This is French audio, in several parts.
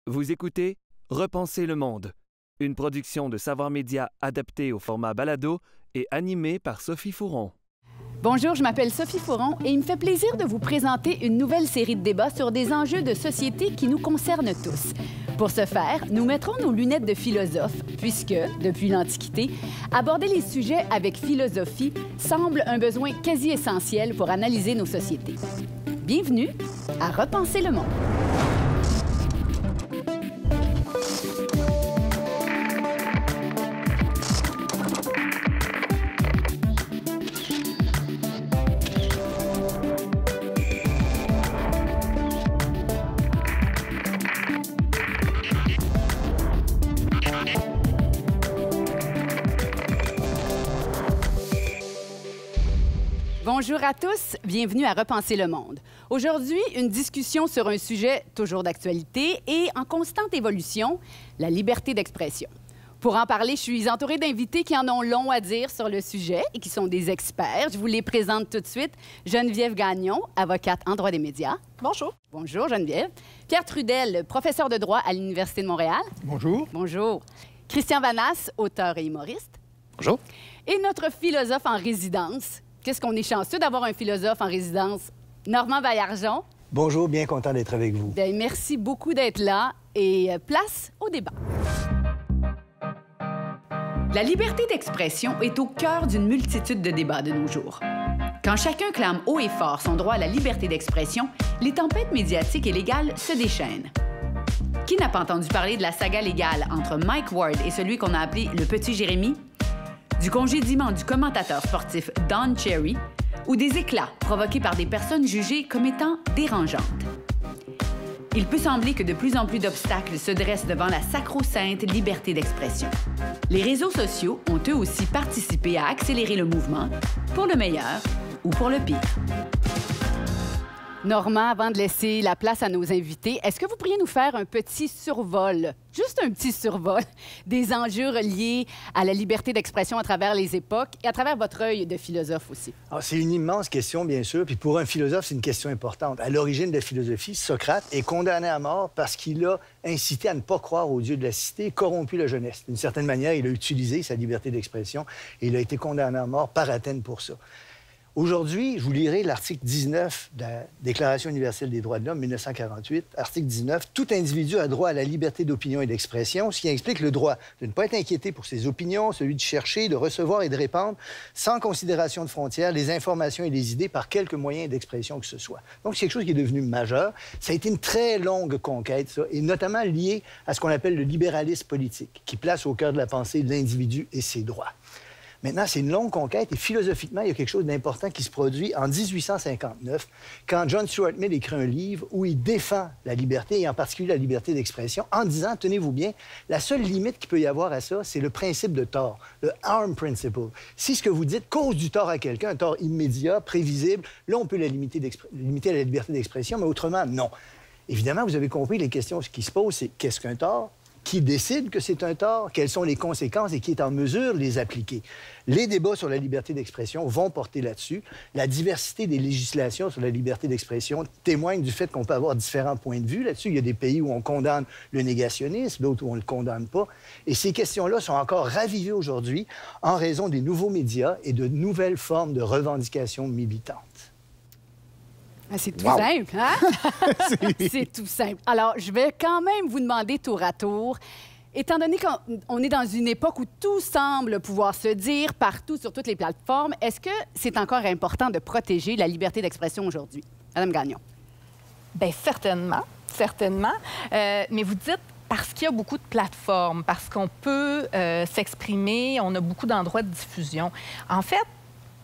Vous écoutez Repenser le monde, une production de Savoir Média adaptée au format balado et animée par Sophie Fouron. Bonjour, je m'appelle Sophie Fouron et il me fait plaisir de vous présenter une nouvelle série de débats sur des enjeux de société qui nous concernent tous. Pour ce faire, nous mettrons nos lunettes de philosophe, puisque, depuis l'Antiquité, aborder les sujets avec philosophie semble un besoin quasi essentiel pour analyser nos sociétés. Bienvenue à Repenser le monde. Bonjour à tous, bienvenue à Repenser le monde. Aujourd'hui, une discussion sur un sujet toujours d'actualité et en constante évolution, la liberté d'expression. Pour en parler, je suis entourée d'invités qui en ont long à dire sur le sujet et qui sont des experts. Je vous les présente tout de suite. Geneviève Gagnon, avocate en droit des médias. Bonjour. Bonjour, Geneviève. Pierre Trudel, professeur de droit à l'Université de Montréal. Bonjour. Bonjour. Christian Vanasse, auteur et humoriste. Bonjour. Et notre philosophe en résidence. Qu'est-ce qu'on est chanceux d'avoir un philosophe en résidence? Normand Baillargeon. Bonjour, bien content d'être avec vous. Bien, merci beaucoup d'être là et place au débat. La liberté d'expression est au cœur d'une multitude de débats de nos jours. Quand chacun clame haut et fort son droit à la liberté d'expression, les tempêtes médiatiques et légales se déchaînent. Qui n'a pas entendu parler de la saga légale entre Mike Ward et celui qu'on a appelé le petit Jérémy? Du congédiement du commentateur sportif Don Cherry ou des éclats provoqués par des personnes jugées comme étant dérangeantes. Il peut sembler que de plus en plus d'obstacles se dressent devant la sacro-sainte liberté d'expression. Les réseaux sociaux ont eux aussi participé à accélérer le mouvement, pour le meilleur ou pour le pire. Normand, avant de laisser la place à nos invités, est-ce que vous pourriez nous faire un petit survol, juste un petit survol, des enjeux reliés à la liberté d'expression à travers les époques et à travers votre œil de philosophe aussi? C'est une immense question, bien sûr, puis pour un philosophe, c'est une question importante. À l'origine de la philosophie, Socrate est condamné à mort parce qu'il a incité à ne pas croire au Dieu de la cité et corrompu la jeunesse. D'une certaine manière, il a utilisé sa liberté d'expression et il a été condamné à mort par Athènes pour ça. Aujourd'hui, je vous lirai l'article 19 de la Déclaration universelle des droits de l'homme, 1948. Article 19, tout individu a droit à la liberté d'opinion et d'expression, ce qui implique le droit de ne pas être inquiété pour ses opinions, celui de chercher, de recevoir et de répandre, sans considération de frontières, les informations et les idées par quelque moyen d'expression que ce soit. Donc, c'est quelque chose qui est devenu majeur. Ça a été une très longue conquête, ça, et notamment lié à ce qu'on appelle le libéralisme politique, qui place au cœur de la pensée l'individu et ses droits. Maintenant, c'est une longue conquête et philosophiquement, il y a quelque chose d'important qui se produit en 1859, quand John Stuart Mill écrit un livre où il défend la liberté, et en particulier la liberté d'expression, en disant, tenez-vous bien, la seule limite qu'il peut y avoir à ça, c'est le principe de tort, le harm principle. Si ce que vous dites cause du tort à quelqu'un, un tort immédiat, prévisible, là, on peut la limiter à la liberté d'expression, mais autrement, non. Évidemment, vous avez compris, les questions qui se posent, c'est qu'est-ce qu'un tort? Qui décide que c'est un tort, quelles sont les conséquences et qui est en mesure de les appliquer. Les débats sur la liberté d'expression vont porter là-dessus. La diversité des législations sur la liberté d'expression témoigne du fait qu'on peut avoir différents points de vue là-dessus. Il y a des pays où on condamne le négationnisme, d'autres où on ne le condamne pas. Et ces questions-là sont encore ravivées aujourd'hui en raison des nouveaux médias et de nouvelles formes de revendications militantes. C'est tout simple, hein? C'est tout simple. Alors, je vais quand même vous demander tour à tour, étant donné qu'on est dans une époque où tout semble pouvoir se dire partout sur toutes les plateformes, est-ce que c'est encore important de protéger la liberté d'expression aujourd'hui? Madame Gagnon. Bien, certainement, certainement. Mais vous dites parce qu'il y a beaucoup de plateformes, parce qu'on peut s'exprimer, on a beaucoup d'endroits de diffusion. En fait,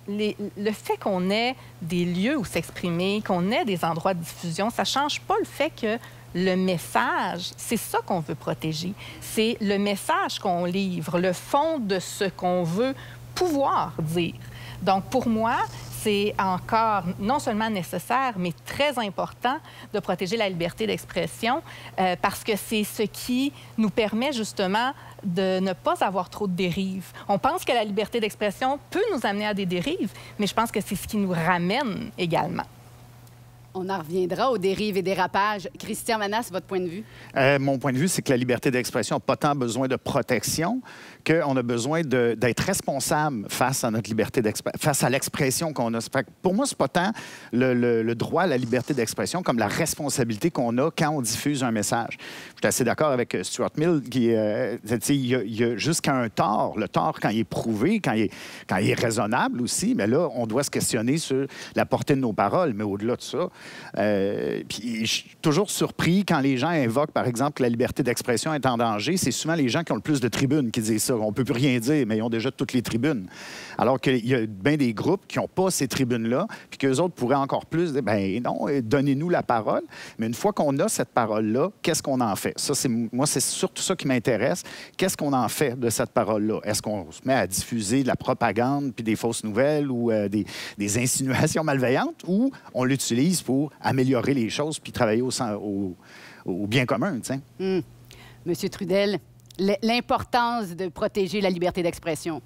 le fait qu'on ait des lieux où s'exprimer, qu'on ait des endroits de diffusion, ça ne change pas le fait que le message, c'est ça qu'on veut protéger. C'est le message qu'on livre, le fond de ce qu'on veut pouvoir dire. Donc, pour moi, c'est encore non seulement nécessaire, mais très important de protéger la liberté d'expression parce que c'est ce qui nous permet justement de ne pas avoir trop de dérives. On pense que la liberté d'expression peut nous amener à des dérives, mais je pense que c'est ce qui nous ramène également. On en reviendra aux dérives et dérapages. Christian Manas, votre point de vue? Mon point de vue, c'est que la liberté d'expression n'a pas tant besoin de protection qu'on a besoin d'être responsable face à notre liberté d'expression, face à l'expression qu'on a. Fait que pour moi, c'est pas tant le droit à la liberté d'expression comme la responsabilité qu'on a quand on diffuse un message. Je suis assez d'accord avec Stuart Mill qui, il y a jusqu'à un tort. Le tort, quand il est prouvé, quand il est raisonnable aussi, mais là, on doit se questionner sur la portée de nos paroles. Mais au-delà de ça, puis je suis toujours surpris quand les gens invoquent, par exemple, que la liberté d'expression est en danger. C'est souvent les gens qui ont le plus de tribunes qui disent ça. On ne peut plus rien dire, mais ils ont déjà toutes les tribunes. Alors qu'il y a bien des groupes qui n'ont pas ces tribunes-là, puis qu'eux autres pourraient encore plus dire, bien non, donnez-nous la parole. Mais une fois qu'on a cette parole-là, qu'est-ce qu'on en fait? Ça, moi, c'est surtout ça qui m'intéresse. Qu'est-ce qu'on en fait de cette parole-là? Est-ce qu'on se met à diffuser de la propagande, puis des fausses nouvelles ou des insinuations malveillantes, ou on l'utilise pour améliorer les choses puis travailler au bien commun, tu sais? Monsieur Trudel, l'importance de protéger la liberté d'expression.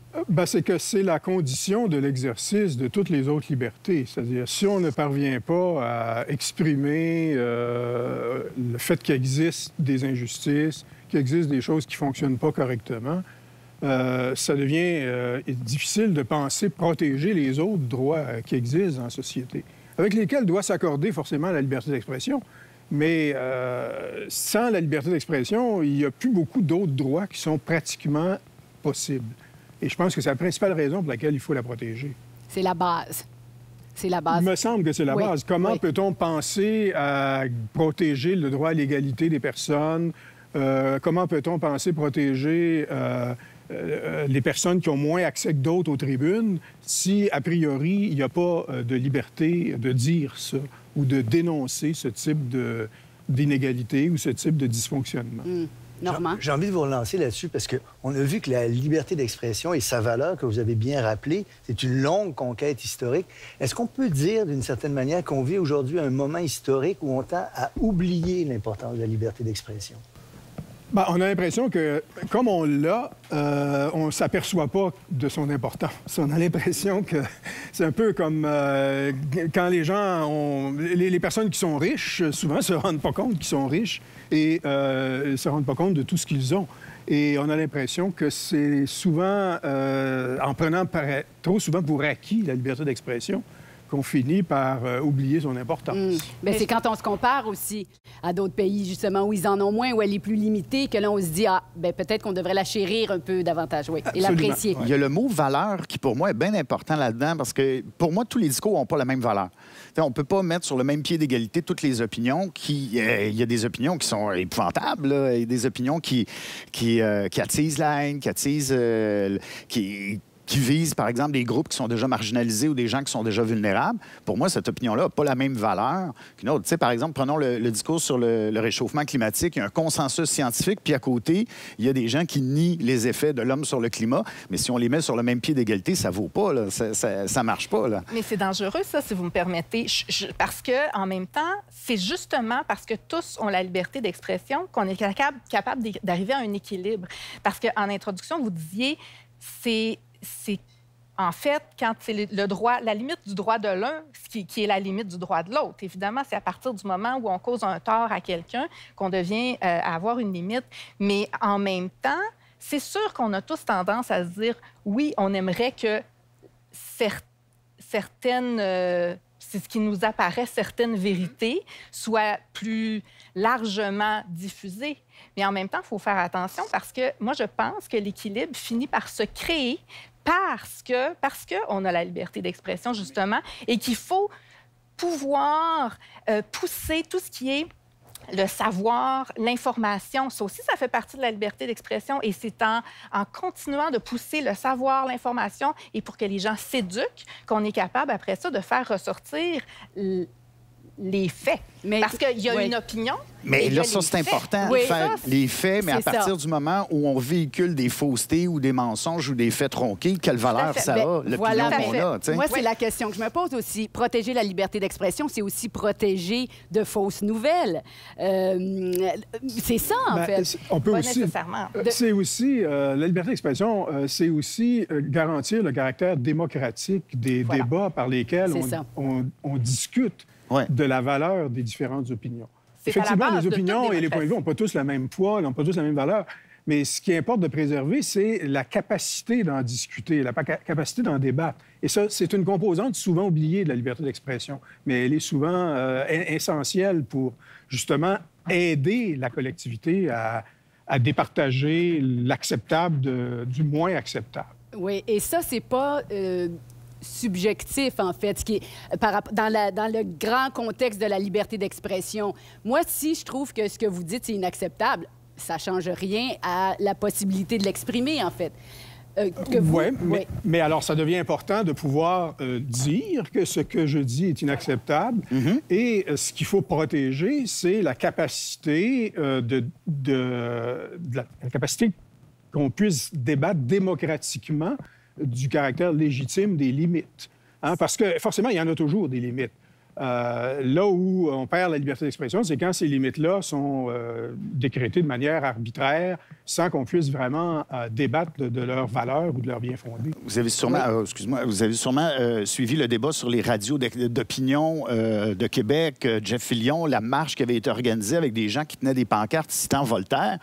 C'est que c'est la condition de l'exercice de toutes les autres libertés. C'est-à-dire, si on ne parvient pas à exprimer le fait qu'il existe des injustices, qu'il existe des choses qui ne fonctionnent pas correctement, ça devient difficile de penser protéger les autres droits qui existent en société, avec lesquels doit s'accorder forcément la liberté d'expression. Mais sans la liberté d'expression, il n'y a plus beaucoup d'autres droits qui sont pratiquement possibles. Et je pense que c'est la principale raison pour laquelle il faut la protéger. C'est la base. C'est la base. Il me semble que c'est la base. Comment peut-on penser à protéger le droit à l'égalité des personnes? Comment peut-on penser protéger les personnes qui ont moins accès que d'autres aux tribunes si, a priori, il n'y a pas de liberté de dire ça ou de dénoncer ce type d'inégalité ou ce type de dysfonctionnement? Normand? J'ai envie de vous relancer là-dessus parce qu'on a vu que la liberté d'expression et sa valeur, que vous avez bien rappelé, c'est une longue conquête historique. Est-ce qu'on peut dire, d'une certaine manière, qu'on vit aujourd'hui un moment historique où on tend à oublier l'importance de la liberté d'expression? On a l'impression que, comme on l'a, on ne s'aperçoit pas de son importance. On a l'impression que c'est un peu comme quand les gens les personnes qui sont riches, souvent, ne se rendent pas compte qu'ils sont riches et ne se rendent pas compte de tout ce qu'ils ont. Et on a l'impression que c'est souvent, en prenant trop souvent pour acquis la liberté d'expression, qu'on finit par oublier son importance. C'est quand on se compare aussi à d'autres pays, justement, où ils en ont moins, où elle est plus limitée, que là, on se dit, peut-être qu'on devrait la chérir un peu davantage, et l'apprécier. Il y a le mot « valeur » qui, pour moi, est bien important là-dedans, parce que, pour moi, tous les discours n'ont pas la même valeur. T'sais, on ne peut pas mettre sur le même pied d'égalité toutes les opinions. Il y a des opinions qui sont épouvantables, là, et des opinions qui attisent la haine, qui attisent... qui visent, par exemple, des groupes qui sont déjà marginalisés ou des gens qui sont déjà vulnérables. Pour moi, cette opinion-là n'a pas la même valeur qu'une autre. Tu sais, par exemple, prenons le discours sur le réchauffement climatique. Il y a un consensus scientifique, puis à côté, il y a des gens qui nient les effets de l'homme sur le climat. Mais si on les met sur le même pied d'égalité, ça ne vaut pas, là. Ça marche pas, là. Mais c'est dangereux, ça, si vous me permettez, parce que en même temps, c'est justement parce que tous ont la liberté d'expression qu'on est capable d'arriver à un équilibre. Parce qu'en introduction, vous disiez, c'est en fait, quand c'est le droit, la limite du droit de l'un, qui est la limite du droit de l'autre. Évidemment, c'est à partir du moment où on cause un tort à quelqu'un qu'on devient avoir une limite. Mais en même temps, c'est sûr qu'on a tous tendance à se dire, oui, on aimerait que certaines... c'est ce qui nous apparaît, certaines vérités soient plus largement diffusées. Mais en même temps, il faut faire attention parce que moi, je pense que l'équilibre finit par se créer parce qu'on a la liberté d'expression, justement, et qu'il faut pouvoir pousser tout ce qui est le savoir, l'information. Ça aussi, ça fait partie de la liberté d'expression et c'est en continuant de pousser le savoir, l'information et pour que les gens s'éduquent qu'on est capable, après ça, de faire ressortir les faits. Parce qu'il y a une opinion. Mais là, ça, c'est important, de faire les faits, mais à partir du moment où on véhicule des faussetés ou des mensonges ou des faits tronqués, quelle valeur ça a, l'opinion qu'on a? T'sais? Moi, c'est la question que je me pose aussi. Protéger la liberté d'expression, c'est aussi protéger de fausses nouvelles. C'est ça, en fait. On peut aussi... C'est aussi... la liberté d'expression, c'est aussi garantir le caractère démocratique des débats par lesquels on discute. de la valeur des différentes opinions. C'est à la Effectivement, base les de toute opinions et les points de vue démocratie. n'ont pas tous le même poids, n'ont pas tous la même valeur. Mais ce qui importe de préserver, c'est la capacité d'en discuter, la capacité d'en débattre. Et ça, c'est une composante souvent oubliée de la liberté d'expression, mais elle est souvent essentielle pour, justement, aider la collectivité à départager l'acceptable du moins acceptable. Oui, et ça, c'est pas subjectif, en fait, dans le grand contexte de la liberté d'expression. Moi, si je trouve que ce que vous dites, c'est inacceptable, ça ne change rien à la possibilité de l'exprimer, en fait. Mais alors, ça devient important de pouvoir dire que ce que je dis est inacceptable. Et ce qu'il faut protéger, c'est la capacité la capacité qu'on puisse débattre démocratiquement du caractère légitime des limites. Parce que, forcément, il y en a toujours des limites. Là où on perd la liberté d'expression, c'est quand ces limites-là sont décrétées de manière arbitraire, sans qu'on puisse vraiment débattre de leur valeur ou de leur bien-fondé. Vous avez sûrement, vous avez sûrement suivi le débat sur les radios d'opinion de Québec, Jeff Fillion, la marche qui avait été organisée avec des gens qui tenaient des pancartes citant Voltaire.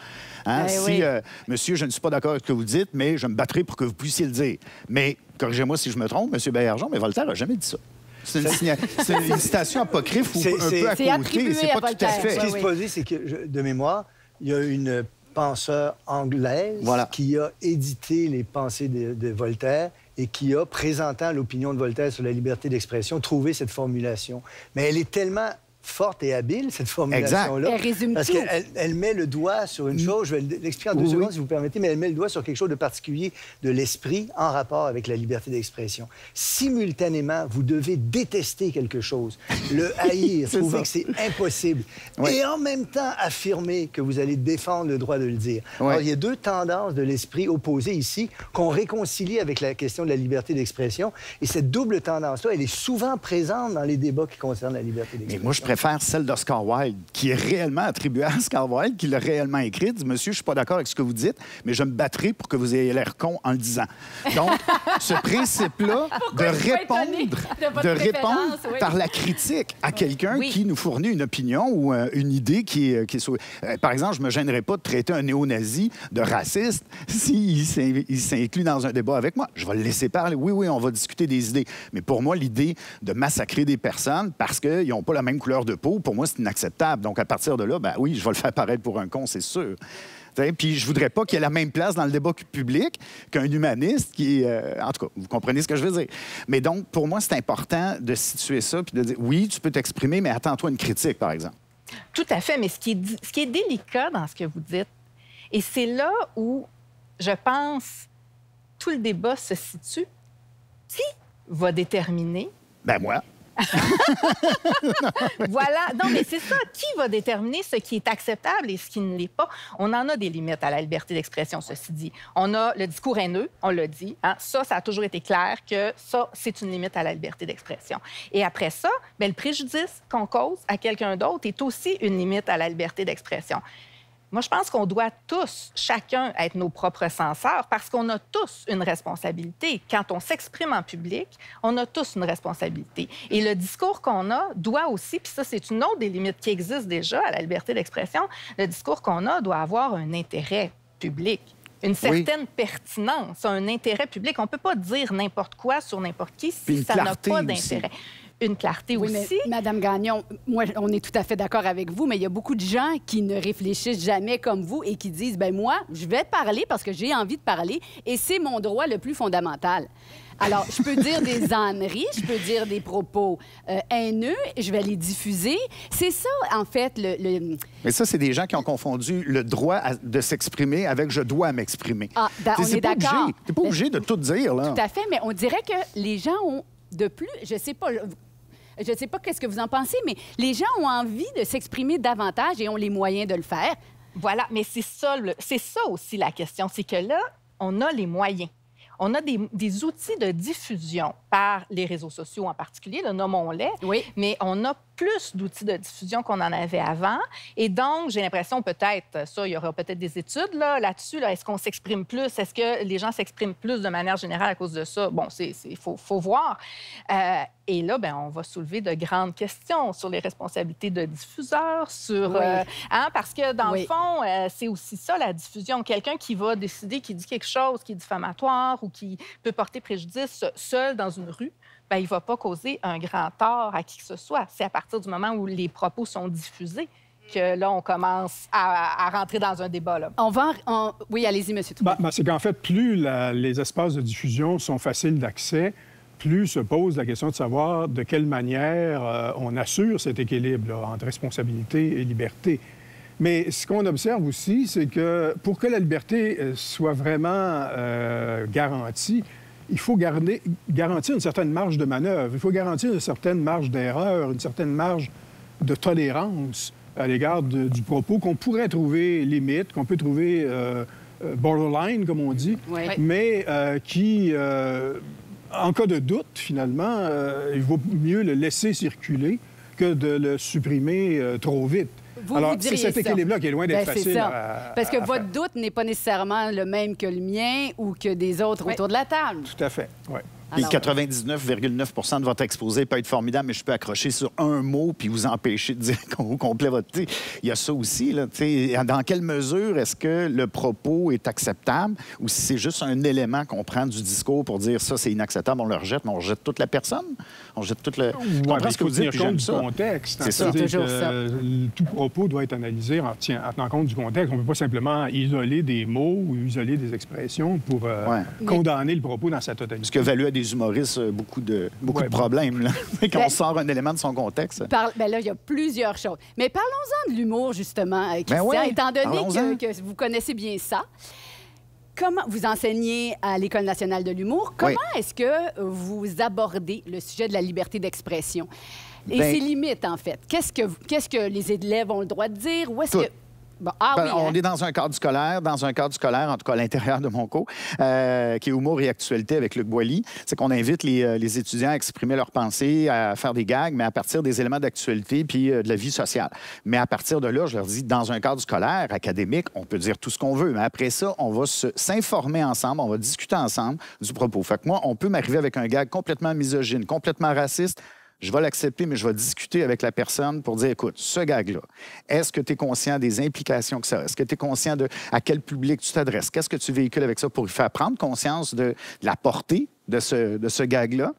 Monsieur, je ne suis pas d'accord avec ce que vous dites, mais je me battrai pour que vous puissiez le dire. Mais, corrigez-moi si je me trompe, M. Baillargeon, mais Voltaire n'a jamais dit ça. C'est une citation apocryphe ou un peu à côté. C'est pas tout à fait. Ce qui se produit, c'est que, de mémoire, il y a une penseure anglaise qui a édité les pensées de Voltaire et qui a, présentant l'opinion de Voltaire sur la liberté d'expression, trouvé cette formulation. Mais elle est tellement forte et habile, cette formulation-là. Elle résume parce tout. qu'elle met le doigt sur une chose, je vais l'expliquer en 2 secondes, si vous permettez, mais elle met le doigt sur quelque chose de particulier de l'esprit en rapport avec la liberté d'expression. Simultanément, vous devez détester quelque chose, le haïr, trouver que c'est impossible, et en même temps affirmer que vous allez défendre le droit de le dire. Alors, il y a 2 tendances de l'esprit opposées ici qu'on réconcilie avec la question de la liberté d'expression, et cette double tendance-là, elle est souvent présente dans les débats qui concernent la liberté d'expression. Moi, je préfère celle d'Oscar Wilde, qui est réellement attribuée à Oscar Wilde, qui l'a réellement écrite. Dit, monsieur, je suis pas d'accord avec ce que vous dites, mais je me battrai pour que vous ayez l'air con en le disant. Donc, ce principe-là de répondre par la critique à quelqu'un qui nous fournit une opinion ou une idée qui est par exemple, je me gênerais pas de traiter un néo-nazi de raciste s'il s'inclut dans un débat avec moi. Je vais le laisser parler. Oui, on va discuter des idées. Mais pour moi, l'idée de massacrer des personnes parce qu'ils n'ont pas la même couleur de peau, pour moi, c'est inacceptable. Donc, à partir de là, oui, je vais le faire paraître pour un con, c'est sûr. Puis je voudrais pas qu'il y ait la même place dans le débat public qu'un humaniste qui... en tout cas, vous comprenez ce que je veux dire. Mais donc, pour moi, c'est important de situer ça puis de dire, oui, tu peux t'exprimer, mais attends-toi une critique, par exemple. Tout à fait, mais ce qui est délicat dans ce que vous dites, et c'est là où, je pense, tout le débat se situe, qui va déterminer... Moi. Voilà. Non, mais c'est ça. Qui va déterminer ce qui est acceptable et ce qui ne l'est pas? On en a des limites à la liberté d'expression, ceci dit. On a le discours haineux, on l'a dit. Ça a toujours été clair que ça, c'est une limite à la liberté d'expression. Et après ça, le préjudice qu'on cause à quelqu'un d'autre est aussi une limite à la liberté d'expression. Moi, je pense qu'on doit tous, chacun, être nos propres censeurs parce qu'on a tous une responsabilité. Quand on s'exprime en public, on a tous une responsabilité. Et le discours qu'on a doit aussi, puis ça, c'est une autre des limites qui existent déjà à la liberté d'expression, le discours qu'on a doit avoir un intérêt public, une certaine pertinence, un intérêt public. On ne peut pas dire n'importe quoi sur n'importe qui si ça n'a pas d'intérêt. Une clarté aussi. Mais, Madame Gagnon, moi, on est tout à fait d'accord avec vous, mais il y a beaucoup de gens qui ne réfléchissent jamais comme vous et qui disent, moi, je vais parler parce que j'ai envie de parler et c'est mon droit le plus fondamental. Alors, je peux dire des âneries, je peux dire des propos haineux, je vais les diffuser. C'est ça, en fait, Mais ça, c'est des gens qui ont confondu le droit de s'exprimer avec « je dois m'exprimer ». On est d'accord. Tu n'es pas obligé de tout dire, là. Tout à fait, mais on dirait que les gens ont de plus, je sais pas qu'est-ce que vous en pensez, mais les gens ont envie de s'exprimer davantage et ont les moyens de le faire. Voilà, mais c'est ça aussi la question, c'est que là, on a les moyens. On a des outils de diffusion par les réseaux sociaux en particulier, nommons-les, mais on a plus d'outils de diffusion qu'on en avait avant. Et donc, j'ai l'impression peut-être, il y aura peut-être des études là-dessus. Est-ce qu'on s'exprime plus? Est-ce que les gens s'expriment plus de manière générale à cause de ça? Bon, il faut voir. Et là, ben, on va soulever de grandes questions sur les responsabilités de diffuseurs, sur, parce que dans le fond, c'est aussi ça, la diffusion. Quelqu'un qui va décider, qui dit quelque chose qui est diffamatoire ou qui peut porter préjudice seul dans une rue, ben, il ne va pas causer un grand tort à qui que ce soit. C'est à partir du moment où les propos sont diffusés que là, on commence à rentrer dans un débat. Là. Oui, allez-y, M. Toupin. C'est qu'en fait, plus les espaces de diffusion sont faciles d'accès, plus se pose la question de savoir de quelle manière on assure cet équilibre là, entre responsabilité et liberté. Mais ce qu'on observe aussi, c'est que pour que la liberté soit vraiment garantie, il faut garantir une certaine marge de manœuvre, il faut garantir une certaine marge d'erreur, une certaine marge de tolérance à l'égard du propos qu'on pourrait trouver limite, qu'on peut trouver borderline, comme on dit, mais qui... en cas de doute, finalement, il vaut mieux le laisser circuler que de le supprimer trop vite. Alors, c'est cet équilibre-là qui est loin d'être facile Parce que votre doute n'est pas nécessairement le même que le mien ou que des autres autour de la table. Tout à fait, oui. Puis 99,9 de votre exposé peut être formidable, mais je peux accrocher sur un mot puis vous empêcher de dire au complet votre... Il y a ça aussi, là. Dans quelle mesure est-ce que le propos est acceptable ou si c'est juste un élément qu'on prend du discours pour dire ça, c'est inacceptable, on le rejette, mais on rejette toute la personne? On jette toute le... Je comprends ce que vous dites, puis j'aime ça. Contexte. C'est ça. Toujours ça. Tout propos doit être analysé en tenant compte du contexte. On ne peut pas simplement isoler des mots ou isoler des expressions pour condamner le propos dans sa totalité. Ce qui a valu à des humoristes beaucoup de problèmes, là, quand on sort un élément de son contexte. Là, il y a plusieurs choses. Mais parlons-en de l'humour, justement, Christian, étant donné que vous connaissez bien ça. Comment vous enseignez à l'École nationale de l'humour? Comment est-ce que vous abordez le sujet de la liberté d'expression? Et ses limites, en fait. Qu'est-ce que les élèves ont le droit de dire? Où est-ce que... Bon, on est dans un cadre scolaire, en tout cas à l'intérieur de mon cours, qui est Humour et actualité avec Luc Boilly. C'est qu'on invite les étudiants à exprimer leurs pensées, à faire des gags, mais à partir des éléments d'actualité puis de la vie sociale. Mais à partir de là, je leur dis, dans un cadre scolaire, académique, on peut dire tout ce qu'on veut, mais après ça, on va s'informer ensemble, on va discuter ensemble du propos. Fait que moi, on peut m'arriver avec un gag complètement misogyne, complètement raciste. Je vais l'accepter, mais je vais discuter avec la personne pour dire, écoute, ce gag-là, est-ce que tu es conscient des implications que ça a? Est-ce que tu es conscient de à quel public tu t'adresses? Qu'est-ce que tu véhicules avec ça pour lui faire prendre conscience de la portée de ce gag-là?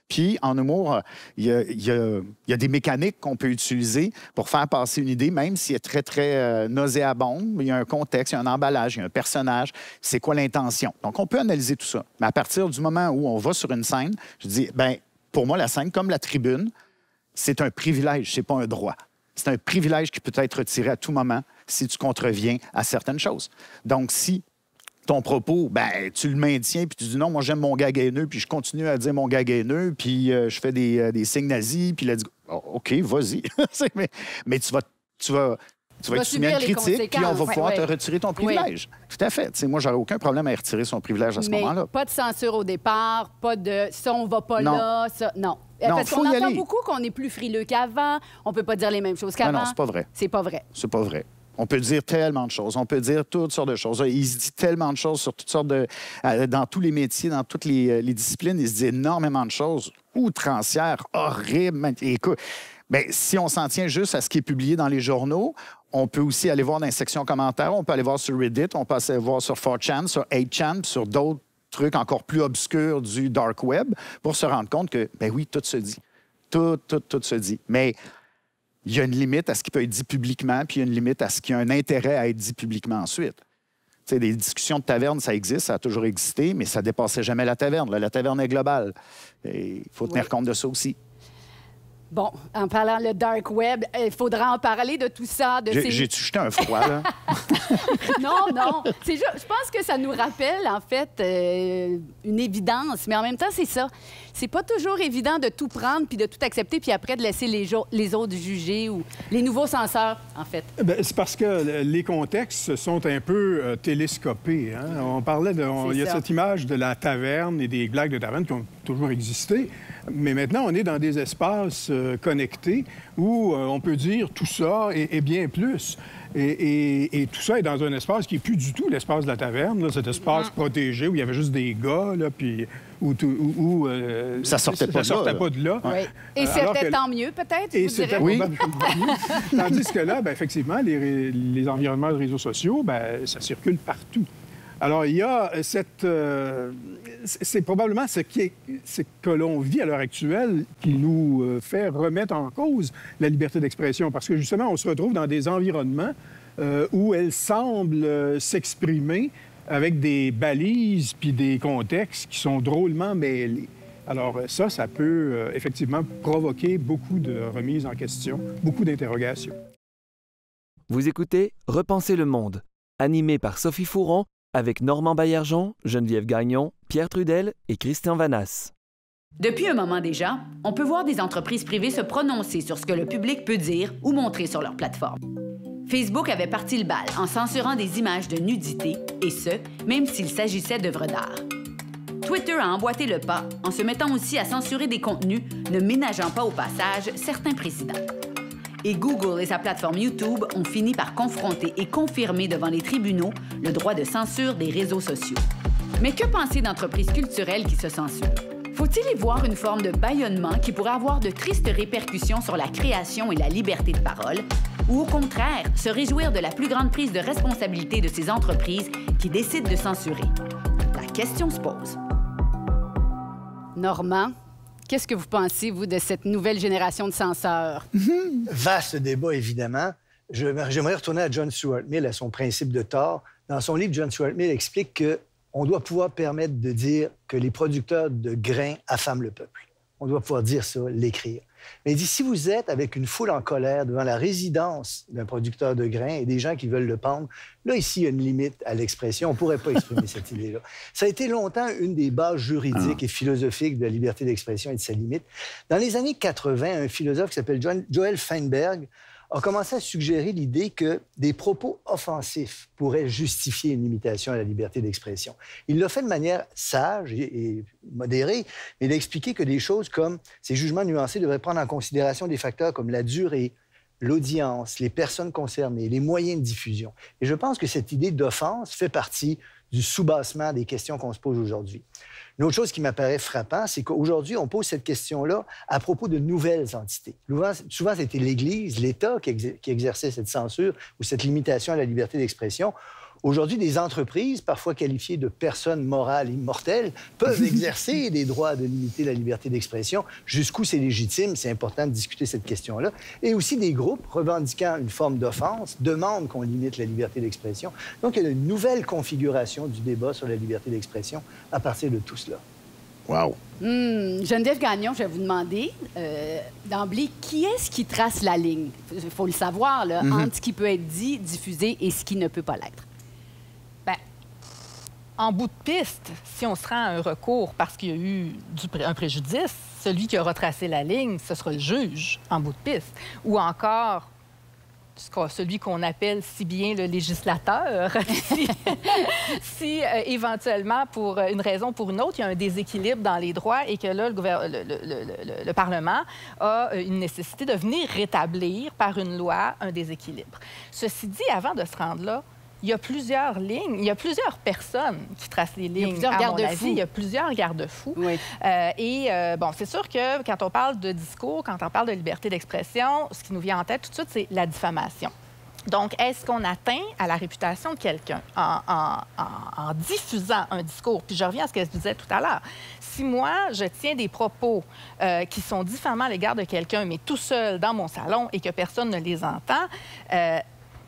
Puis, en humour, il y a des mécaniques qu'on peut utiliser pour faire passer une idée, même s'il est très, très nauséabond. Il y a un contexte, il y a un emballage, il y a un personnage. C'est quoi l'intention? Donc, on peut analyser tout ça. Mais à partir du moment où on va sur une scène, je dis, bien, pour moi, la scène, comme la tribune, c'est un privilège, c'est pas un droit. C'est un privilège qui peut être retiré à tout moment si tu contreviens à certaines choses. Donc, si ton propos, ben, tu le maintiens, puis tu dis non, moi, j'aime mon gag haineux, puis je continue à dire mon gag haineux, puis je fais des signes nazis, puis let's go. Oh, OK, vas-y. mais tu vas être soumis à une critique, puis on va pouvoir te retirer ton privilège. Tout à fait. T'sais, moi, j'aurais aucun problème à retirer son privilège à ce moment-là. Pas de censure au départ, pas de ça, on va pas là, ça. Non. Parce qu'on entend beaucoup qu'on est plus frileux qu'avant, on peut pas dire les mêmes choses qu'avant. Non, c'est pas vrai. C'est pas vrai. C'est pas vrai. On peut dire tellement de choses. On peut dire toutes sortes de choses. Il se dit tellement de choses sur toutes sortes de... dans tous les métiers, dans toutes les disciplines, il se dit énormément de choses outrancières, horribles. Écoute, bien, si on s'en tient juste à ce qui est publié dans les journaux, on peut aussi aller voir dans les sections commentaires, on peut aller voir sur Reddit, on peut aller voir sur 4chan, sur 8chan, sur d'autres trucs encore plus obscurs du dark web pour se rendre compte que, ben oui, tout se dit. Tout se dit. Mais il y a une limite à ce qui peut être dit publiquement, puis il y a une limite à ce qui a un intérêt à être dit publiquement ensuite. Tu sais, des discussions de taverne, ça existe, ça a toujours existé, mais ça ne dépassait jamais la taverne. Là, la taverne est globale. Il faut tenir compte de ça aussi. Bon, en parlant le dark web, il faudra en parler de tout ça. J'ai-tu jeté un froid, là? Non. C'est juste, je pense que ça nous rappelle, en fait, une évidence. Mais en même temps, c'est ça. C'est pas toujours évident de tout prendre puis de tout accepter puis après de laisser les autres juger ou les nouveaux censeurs, en fait. Bien, c'est parce que les contextes sont un peu télescopés. Hein? On parlait il y a cette image de la taverne et des blagues de taverne qui ont toujours existé. Mais maintenant, on est dans des espaces connectés où on peut dire tout ça et bien plus. Et tout ça est dans un espace qui n'est plus du tout l'espace de la taverne, là, cet espace protégé où il y avait juste des gars, là, puis où ça sortait pas de là. Oui. Et c'était tant mieux, peut-être, Et vous c'était direz? probablement mieux. Tandis que là, ben, effectivement, les environnements de réseaux sociaux, ben, ça circule partout. Alors, il y a cette... c'est probablement ce que l'on vit à l'heure actuelle qui nous fait remettre en cause la liberté d'expression. Parce que, justement, on se retrouve dans des environnements où elle semble s'exprimer avec des balises puis des contextes qui sont drôlement mêlés. Alors, ça peut effectivement provoquer beaucoup de remises en question, beaucoup d'interrogations. Vous écoutez Repenser le monde, animé par Sophie Fouron, avec Normand Baillargeon, Geneviève Gagnon, Pierre Trudel et Christian Vanasse. Depuis un moment déjà, on peut voir des entreprises privées se prononcer sur ce que le public peut dire ou montrer sur leur plateforme. Facebook avait parti le bal en censurant des images de nudité, et ce, même s'il s'agissait d'œuvres d'art. Twitter a emboîté le pas en se mettant aussi à censurer des contenus ne ménageant pas au passage certains présidents. Et Google et sa plateforme YouTube ont fini par confronter et confirmer devant les tribunaux le droit de censure des réseaux sociaux. Mais que penser d'entreprises culturelles qui se censurent? Faut-il y voir une forme de bâillonnement qui pourrait avoir de tristes répercussions sur la création et la liberté de parole? Ou au contraire, se réjouir de la plus grande prise de responsabilité de ces entreprises qui décident de censurer? La question se pose. Normand, qu'est-ce que vous pensez, vous, de cette nouvelle génération de censeurs? Vaste débat, évidemment. J'aimerais retourner à John Stuart Mill, à son principe de tort. Dans son livre, John Stuart Mill explique qu'on doit pouvoir permettre de dire que les producteurs de grains affament le peuple. On doit pouvoir dire ça, l'écrire. Mais il dit, si vous êtes avec une foule en colère devant la résidence d'un producteur de grains et des gens qui veulent le pendre, là, ici, il y a une limite à l'expression. On ne pourrait pas exprimer cette idée-là. Ça a été longtemps une des bases juridiques et philosophiques de la liberté d'expression et de sa limite. Dans les années 80, un philosophe qui s'appelle Joel Feinberg a commencé à suggérer l'idée que des propos offensifs pourraient justifier une limitation à la liberté d'expression. Il l'a fait de manière sage et modérée, mais il a expliqué que des choses comme ces jugements nuancés devraient prendre en considération des facteurs comme la durée, l'audience, les personnes concernées, les moyens de diffusion. Et je pense que cette idée d'offense fait partie du soubassement des questions qu'on se pose aujourd'hui. Une autre chose qui m'apparaît frappant, c'est qu'aujourd'hui, on pose cette question-là à propos de nouvelles entités. Souvent, c'était l'Église, l'État qui exerçait cette censure ou cette limitation à la liberté d'expression. Aujourd'hui, des entreprises, parfois qualifiées de personnes morales immortelles, peuvent exercer des droits de limiter la liberté d'expression. Jusqu'où c'est légitime, c'est important de discuter cette question-là. Et aussi des groupes revendiquant une forme d'offense demandent qu'on limite la liberté d'expression. Donc, il y a une nouvelle configuration du débat sur la liberté d'expression à partir de tout cela. Wow! Geneviève Gagnon, je vais vous demander, d'emblée, qui est-ce qui trace la ligne? Il faut le savoir, là, entre ce qui peut être dit, diffusé et ce qui ne peut pas l'être. En bout de piste, si on se rend à un recours parce qu'il y a eu un préjudice, celui qui aura tracé la ligne, ce sera le juge en bout de piste. Ou encore, celui qu'on appelle si bien le législateur, si éventuellement, pour une raison ou pour une autre, il y a un déséquilibre dans les droits et que là, le Parlement a une nécessité de venir rétablir par une loi un déséquilibre. Ceci dit, avant de se rendre là, il y a plusieurs lignes, il y a plusieurs personnes qui tracent les lignes. Il y a plusieurs garde-fous. Il y a plusieurs garde-fous. Oui. Bon, c'est sûr que quand on parle de discours, quand on parle de liberté d'expression, ce qui nous vient en tête tout de suite, c'est la diffamation. Donc, est-ce qu'on atteint à la réputation de quelqu'un en diffusant un discours? Puis je reviens à ce que je disais tout à l'heure. Si moi, je tiens des propos qui sont diffamants à l'égard de quelqu'un, mais tout seul dans mon salon et que personne ne les entend,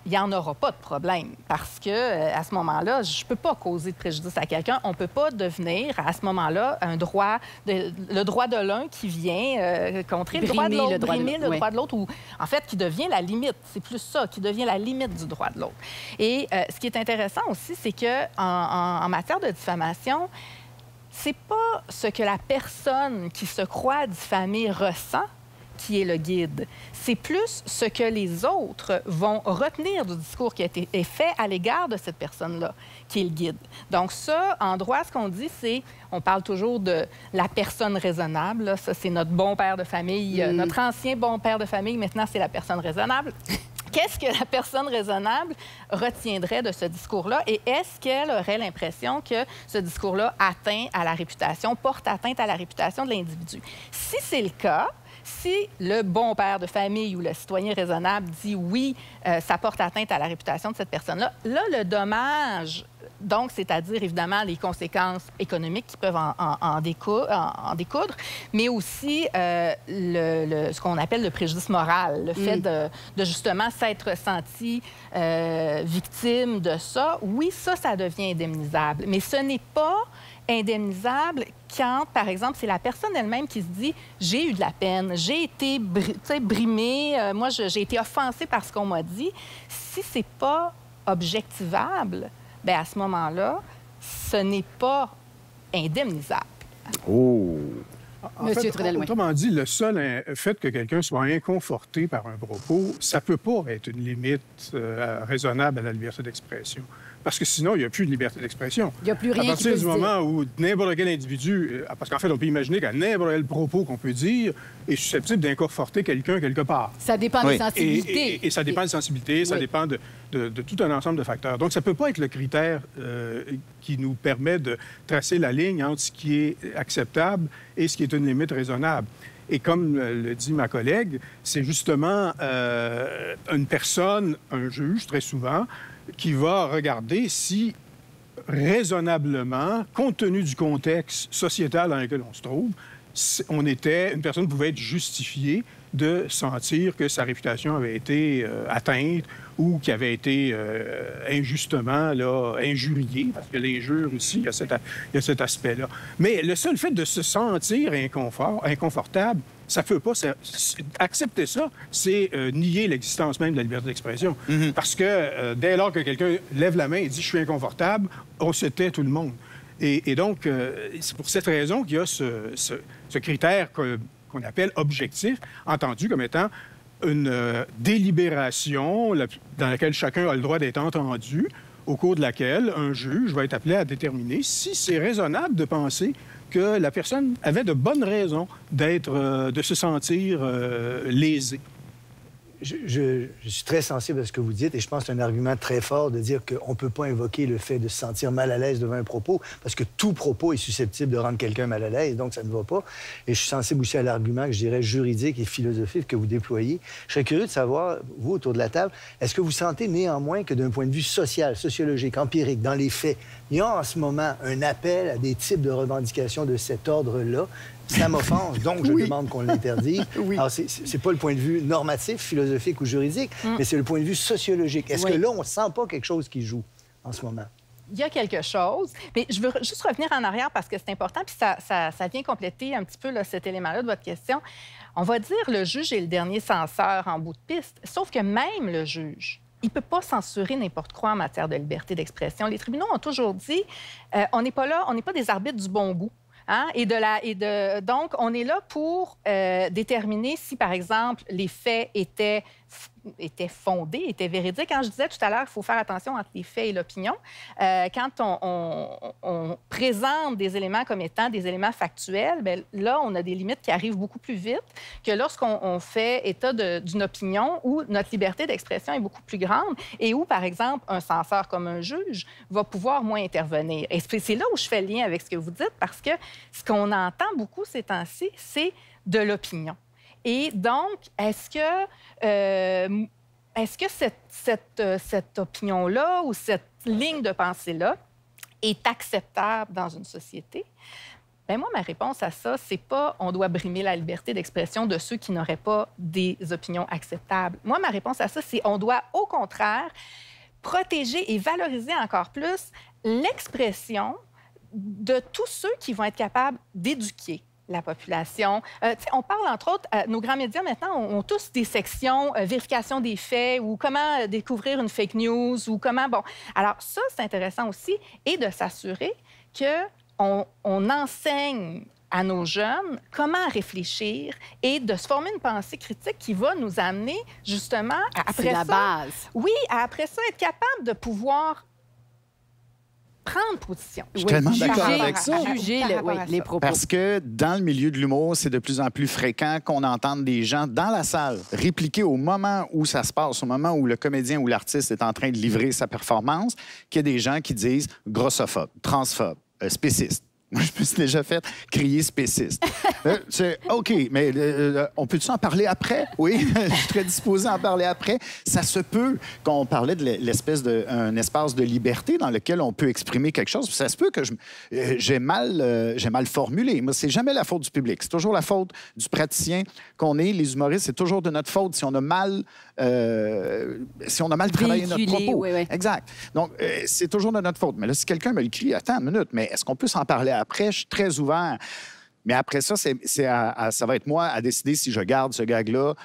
il n'y en aura pas de problème parce que à ce moment-là, je ne peux pas causer de préjudice à quelqu'un. On ne peut pas devenir, à ce moment-là, le droit de l'un qui vient contrer le droit de l'autre, brimer le droit de l'autre, ou en fait, qui devient la limite. C'est plus ça, qui devient la limite du droit de l'autre. Et ce qui est intéressant aussi, c'est qu'en matière de diffamation, c'est pas ce que la personne qui se croit diffamée ressent qui est le guide. C'est plus ce que les autres vont retenir du discours qui a été fait à l'égard de cette personne-là qui est le guide. Donc ça, en droit, ce qu'on dit, c'est, on parle toujours de la personne raisonnable. Là. Ça, c'est notre bon père de famille, notre ancien bon père de famille. Maintenant, c'est la personne raisonnable. Qu'est-ce que la personne raisonnable retiendrait de ce discours-là? Et est-ce qu'elle aurait l'impression que ce discours-là porte atteinte à la réputation de l'individu? Si c'est le cas, si le bon père de famille ou le citoyen raisonnable dit oui, ça porte atteinte à la réputation de cette personne-là, là, le dommage, donc, c'est-à-dire, évidemment, les conséquences économiques qui peuvent en découdre, mais aussi ce qu'on appelle le préjudice moral, le fait de justement s'être senti victime de ça. Oui, ça devient indemnisable, mais ce n'est pas indemnisable quand, par exemple, c'est la personne elle-même qui se dit « j'ai eu de la peine, j'ai été brimée, moi, j'ai été offensée par ce qu'on m'a dit ». Si c'est pas objectivable, bien, à ce moment-là, ce n'est pas indemnisable. Oh! Monsieur Trudel, oui. Autrement dit, le seul fait que quelqu'un soit inconforté par un propos, ça ne peut pas être une limite raisonnable à la liberté d'expression. Parce que sinon, il n'y a plus de liberté d'expression. Il n'y a plus rien à partir qui peut du se moment où n'importe quel individu... Parce qu'en fait, on peut imaginer qu'à n'importe quel propos qu'on peut dire est susceptible d'inconforter quelqu'un quelque part. Ça dépend des sensibilités. Et ça dépend des sensibilités, ça dépend de tout un ensemble de facteurs. Donc, ça ne peut pas être le critère qui nous permet de tracer la ligne entre ce qui est acceptable et ce qui est une limite raisonnable. Et comme le dit ma collègue, c'est justement une personne, un juge, très souvent, qui va regarder si, raisonnablement, compte tenu du contexte sociétal dans lequel on se trouve, une personne pouvait être justifiée de sentir que sa réputation avait été atteinte ou qu'il avait été injustement injurié, parce que l'injure aussi, il y a cet aspect-là. Mais le seul fait de se sentir inconfortable, ça ne peut pas... accepter ça, c'est nier l'existence même de la liberté d'expression. Parce que dès lors que quelqu'un lève la main et dit « je suis inconfortable », on se tait tout le monde. Et donc, c'est pour cette raison qu'il y a ce critère qu'on appelle objectif, entendu comme étant une délibération dans laquelle chacun a le droit d'être entendu, au cours de laquelle un juge va être appelé à déterminer si c'est raisonnable de penser que la personne avait de bonnes raisons de se sentir lésée. Je suis très sensible à ce que vous dites et je pense que c'est un argument très fort de dire qu'on ne peut pas invoquer le fait de se sentir mal à l'aise devant un propos parce que tout propos est susceptible de rendre quelqu'un mal à l'aise, donc ça ne va pas. Et je suis sensible aussi à l'argument que je dirais juridique et philosophique que vous déployez. Je serais curieux de savoir, vous, autour de la table, est-ce que vous sentez néanmoins que d'un point de vue social, sociologique, empirique, dans les faits, il y a en ce moment un appel à des types de revendications de cet ordre-là? Ça m'offense, donc je demande qu'on l'interdise. Alors, c'est pas le point de vue normatif, philosophique ou juridique, mais c'est le point de vue sociologique. Est-ce que là, on sent pas quelque chose qui joue en ce moment? Il y a quelque chose, mais je veux juste revenir en arrière parce que c'est important, puis ça vient compléter un petit peu là, cet élément-là de votre question. On va dire le juge est le dernier censeur en bout de piste, sauf que même le juge, il ne peut pas censurer n'importe quoi en matière de liberté d'expression. Les tribunaux ont toujours dit, on n'est pas là, on n'est pas des arbitres du bon goût. Hein? Donc, on est là pour déterminer si, par exemple, les faits étaient fondés, étaient véridiques. Quand je disais tout à l'heure, il faut faire attention entre les faits et l'opinion. Quand on présente des éléments comme étant des éléments factuels, bien, là, on a des limites qui arrivent beaucoup plus vite que lorsqu'on fait état d'une opinion où notre liberté d'expression est beaucoup plus grande et où, par exemple, un censeur comme un juge va pouvoir moins intervenir. Et c'est là où je fais le lien avec ce que vous dites, parce que ce qu'on entend beaucoup ces temps-ci, c'est de l'opinion. Et donc, est-ce que cette opinion-là ou cette ligne de pensée-là est acceptable dans une société? Bien, moi, ma réponse à ça, c'est pas on doit brimer la liberté d'expression de ceux qui n'auraient pas des opinions acceptables. Moi, ma réponse à ça, c'est on doit, au contraire, protéger et valoriser encore plus l'expression de tous ceux qui vont être capables d'éduquer la population. On parle, entre autres, nos grands médias maintenant ont tous des sections vérification des faits ou comment découvrir une fake news ou comment... Bon, alors ça, c'est intéressant aussi, et de s'assurer qu'on enseigne à nos jeunes comment réfléchir et de se former une pensée critique qui va nous amener justement après ça... C'est la base. Oui, après ça, être capable de pouvoir prendre position. Je suis tellement d'accord juger, avec ça. Juger Par rapport à les ça. propos. Parce que dans le milieu de l'humour, c'est de plus en plus fréquent qu'on entende des gens dans la salle répliquer au moment où ça se passe, au moment où le comédien ou l'artiste est en train de livrer sa performance, qu'il y a des gens qui disent grossophobe, transphobe, spéciste. Moi, je me suis déjà fait crier spéciste. OK, mais on peut-tu en parler après? Oui, je suis très disposé à en parler après. Ça se peut qu'on parlait de l'espèce d'un espace de liberté dans lequel on peut exprimer quelque chose. Puis ça se peut que j'ai mal formulé. Moi, c'est jamais la faute du public. C'est toujours la faute du praticien qu'on est. Les humoristes, c'est toujours de notre faute si on a mal travaillé notre propos. Oui, oui. Exact. Donc, c'est toujours de notre faute. Mais là, si quelqu'un me le crie, attends une minute, mais est-ce qu'on peut s'en parler après? Je suis très ouvert. Mais après ça, ça va être moi à décider si je garde ce gag-là,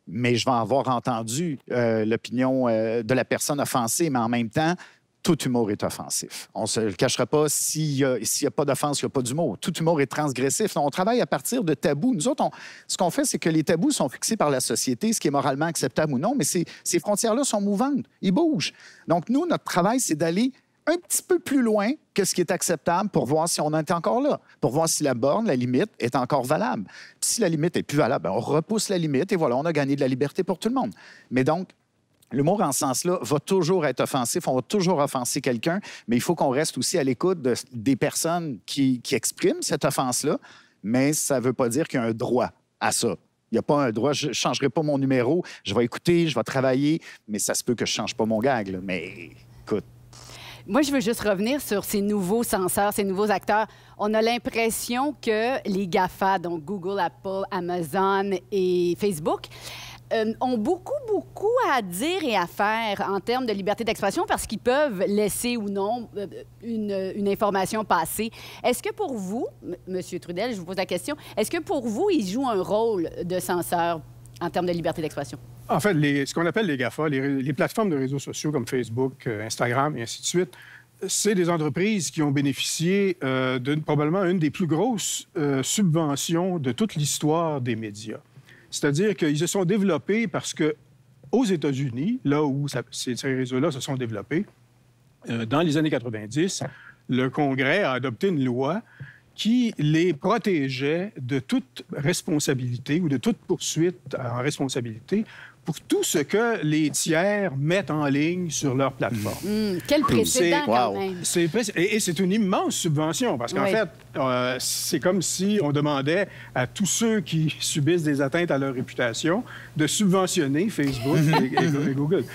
mais je vais avoir entendu l'opinion de la personne offensée, mais en même temps, tout humour est offensif. On ne se le cachera pas, s'il n'y a pas d'offense, il n'y a pas d'humour. Tout humour est transgressif. On travaille à partir de tabous. Nous autres, ce qu'on fait, c'est que les tabous sont fixés par la société, ce qui est moralement acceptable ou non, mais ces frontières-là sont mouvantes. Ils bougent. Donc, nous, notre travail, c'est d'aller un petit peu plus loin que ce qui est acceptable pour voir si on est encore là, pour voir si la borne, la limite, est encore valable. Puis si la limite est plus valable, bien, on repousse la limite et voilà, on a gagné de la liberté pour tout le monde. Mais donc, l'humour, en ce sens-là, va toujours être offensif, on va toujours offenser quelqu'un, mais il faut qu'on reste aussi à l'écoute des personnes qui expriment cette offense-là, mais ça ne veut pas dire qu'il y a un droit à ça. Il n'y a pas un droit, je ne changerai pas mon numéro, je vais écouter, je vais travailler, mais ça se peut que je ne change pas mon gag, là. Mais écoute, Moi, je veux juste revenir sur ces nouveaux censeurs, ces nouveaux acteurs. On a l'impression que les GAFA, donc Google, Apple, Amazon et Facebook, ont beaucoup à dire et à faire en termes de liberté d'expression parce qu'ils peuvent laisser ou non une information passer. Est-ce que pour vous, M. Trudel, je vous pose la question, est-ce que pour vous, ils jouent un rôle de censeur en termes de liberté d'expression? En fait, ce qu'on appelle les GAFA, les plateformes de réseaux sociaux comme Facebook, Instagram et ainsi de suite, c'est des entreprises qui ont bénéficié probablement une des plus grosses subventions de toute l'histoire des médias. C'est-à-dire qu'ils se sont développés parce que aux États-Unis, là où ces réseaux-là se sont développés, dans les années 90, le Congrès a adopté une loi qui les protégeait de toute responsabilité ou de toute poursuite en responsabilité pour tout ce que les tiers mettent en ligne sur leur plateforme. Quel précédent, quand même. Et c'est une immense subvention, parce qu'en Oui. fait, c'est comme si on demandait à tous ceux qui subissent des atteintes à leur réputation de subventionner Facebook et Google.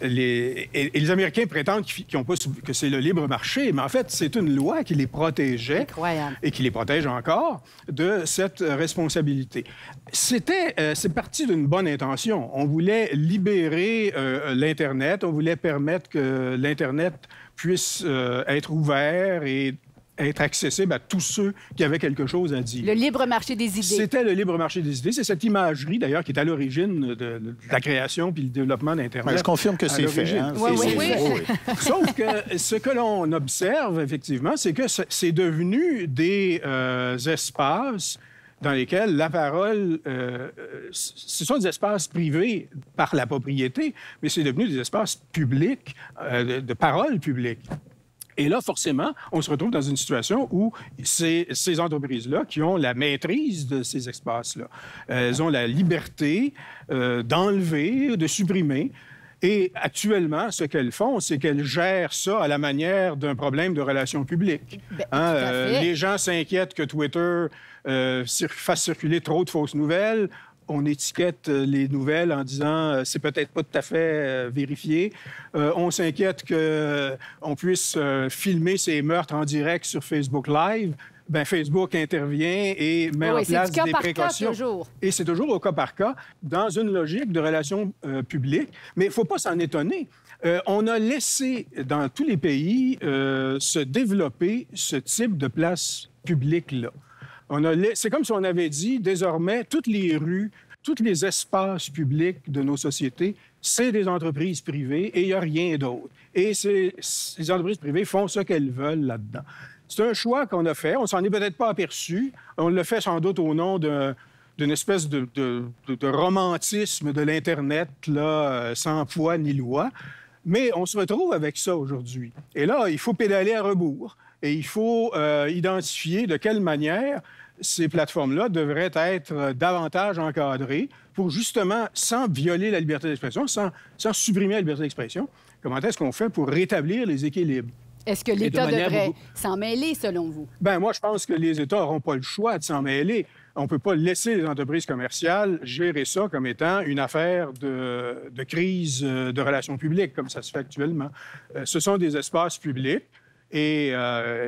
Et les Américains prétendent que c'est le libre marché, mais en fait, c'est une loi qui les protégeait Incroyable. et qui les protège encore de cette responsabilité. C'est parti d'une bonne intention. On voulait libérer l'Internet, on voulait permettre que l'Internet puisse être ouvert et être accessible à tous ceux qui avaient quelque chose à dire. Le libre marché des idées. C'était le libre marché des idées. C'est cette imagerie, d'ailleurs, qui est à l'origine de la création puis le développement d'Internet. mais je confirme que À c'est fait. l'origine. Hein? Oui, oui, oui. Sauf que ce que l'on observe, effectivement, c'est que c'est devenu des espaces dans lesquels la parole... ce sont des espaces privés par la propriété, mais c'est devenu des espaces publics, de parole publique. Et là, forcément, on se retrouve dans une situation où c'est ces entreprises-là qui ont la maîtrise de ces espaces-là. Elles ont la liberté d'enlever, de supprimer. Et actuellement, ce qu'elles font, c'est qu'elles gèrent ça à la manière d'un problème de relations publiques. Ben, tout à fait. Les gens s'inquiètent que Twitter fasse circuler trop de fausses nouvelles. On étiquette les nouvelles en disant c'est peut-être pas tout à fait vérifié. On s'inquiète qu'on puisse filmer ces meurtres en direct sur Facebook Live. Bien, Facebook intervient et met en place des précautions. Toujours. Et c'est toujours au cas par cas, dans une logique de relations publiques. Mais il ne faut pas s'en étonner. On a laissé, dans tous les pays, se développer ce type de place publique-là. C'est comme si on avait dit, désormais, toutes les rues, tous les espaces publics de nos sociétés, c'est des entreprises privées et il n'y a rien d'autre. Et ces entreprises privées font ce qu'elles veulent là-dedans. C'est un choix qu'on a fait. On ne s'en est peut-être pas aperçu. On le fait sans doute au nom d'une espèce de romantisme de l'Internet, là, sans poids ni loi. Mais on se retrouve avec ça aujourd'hui. Et là, il faut pédaler à rebours. Et il faut identifier de quelle manière ces plateformes-là devraient être davantage encadrées pour justement, sans violer la liberté d'expression, sans supprimer la liberté d'expression, comment est-ce qu'on fait pour rétablir les équilibres? Est-ce que l'État devrait s'en mêler, selon vous? Bien, moi, je pense que les États n'auront pas le choix de s'en mêler. On ne peut pas laisser les entreprises commerciales gérer ça comme étant une affaire de crise de relations publiques, comme ça se fait actuellement. Ce sont des espaces publics. Et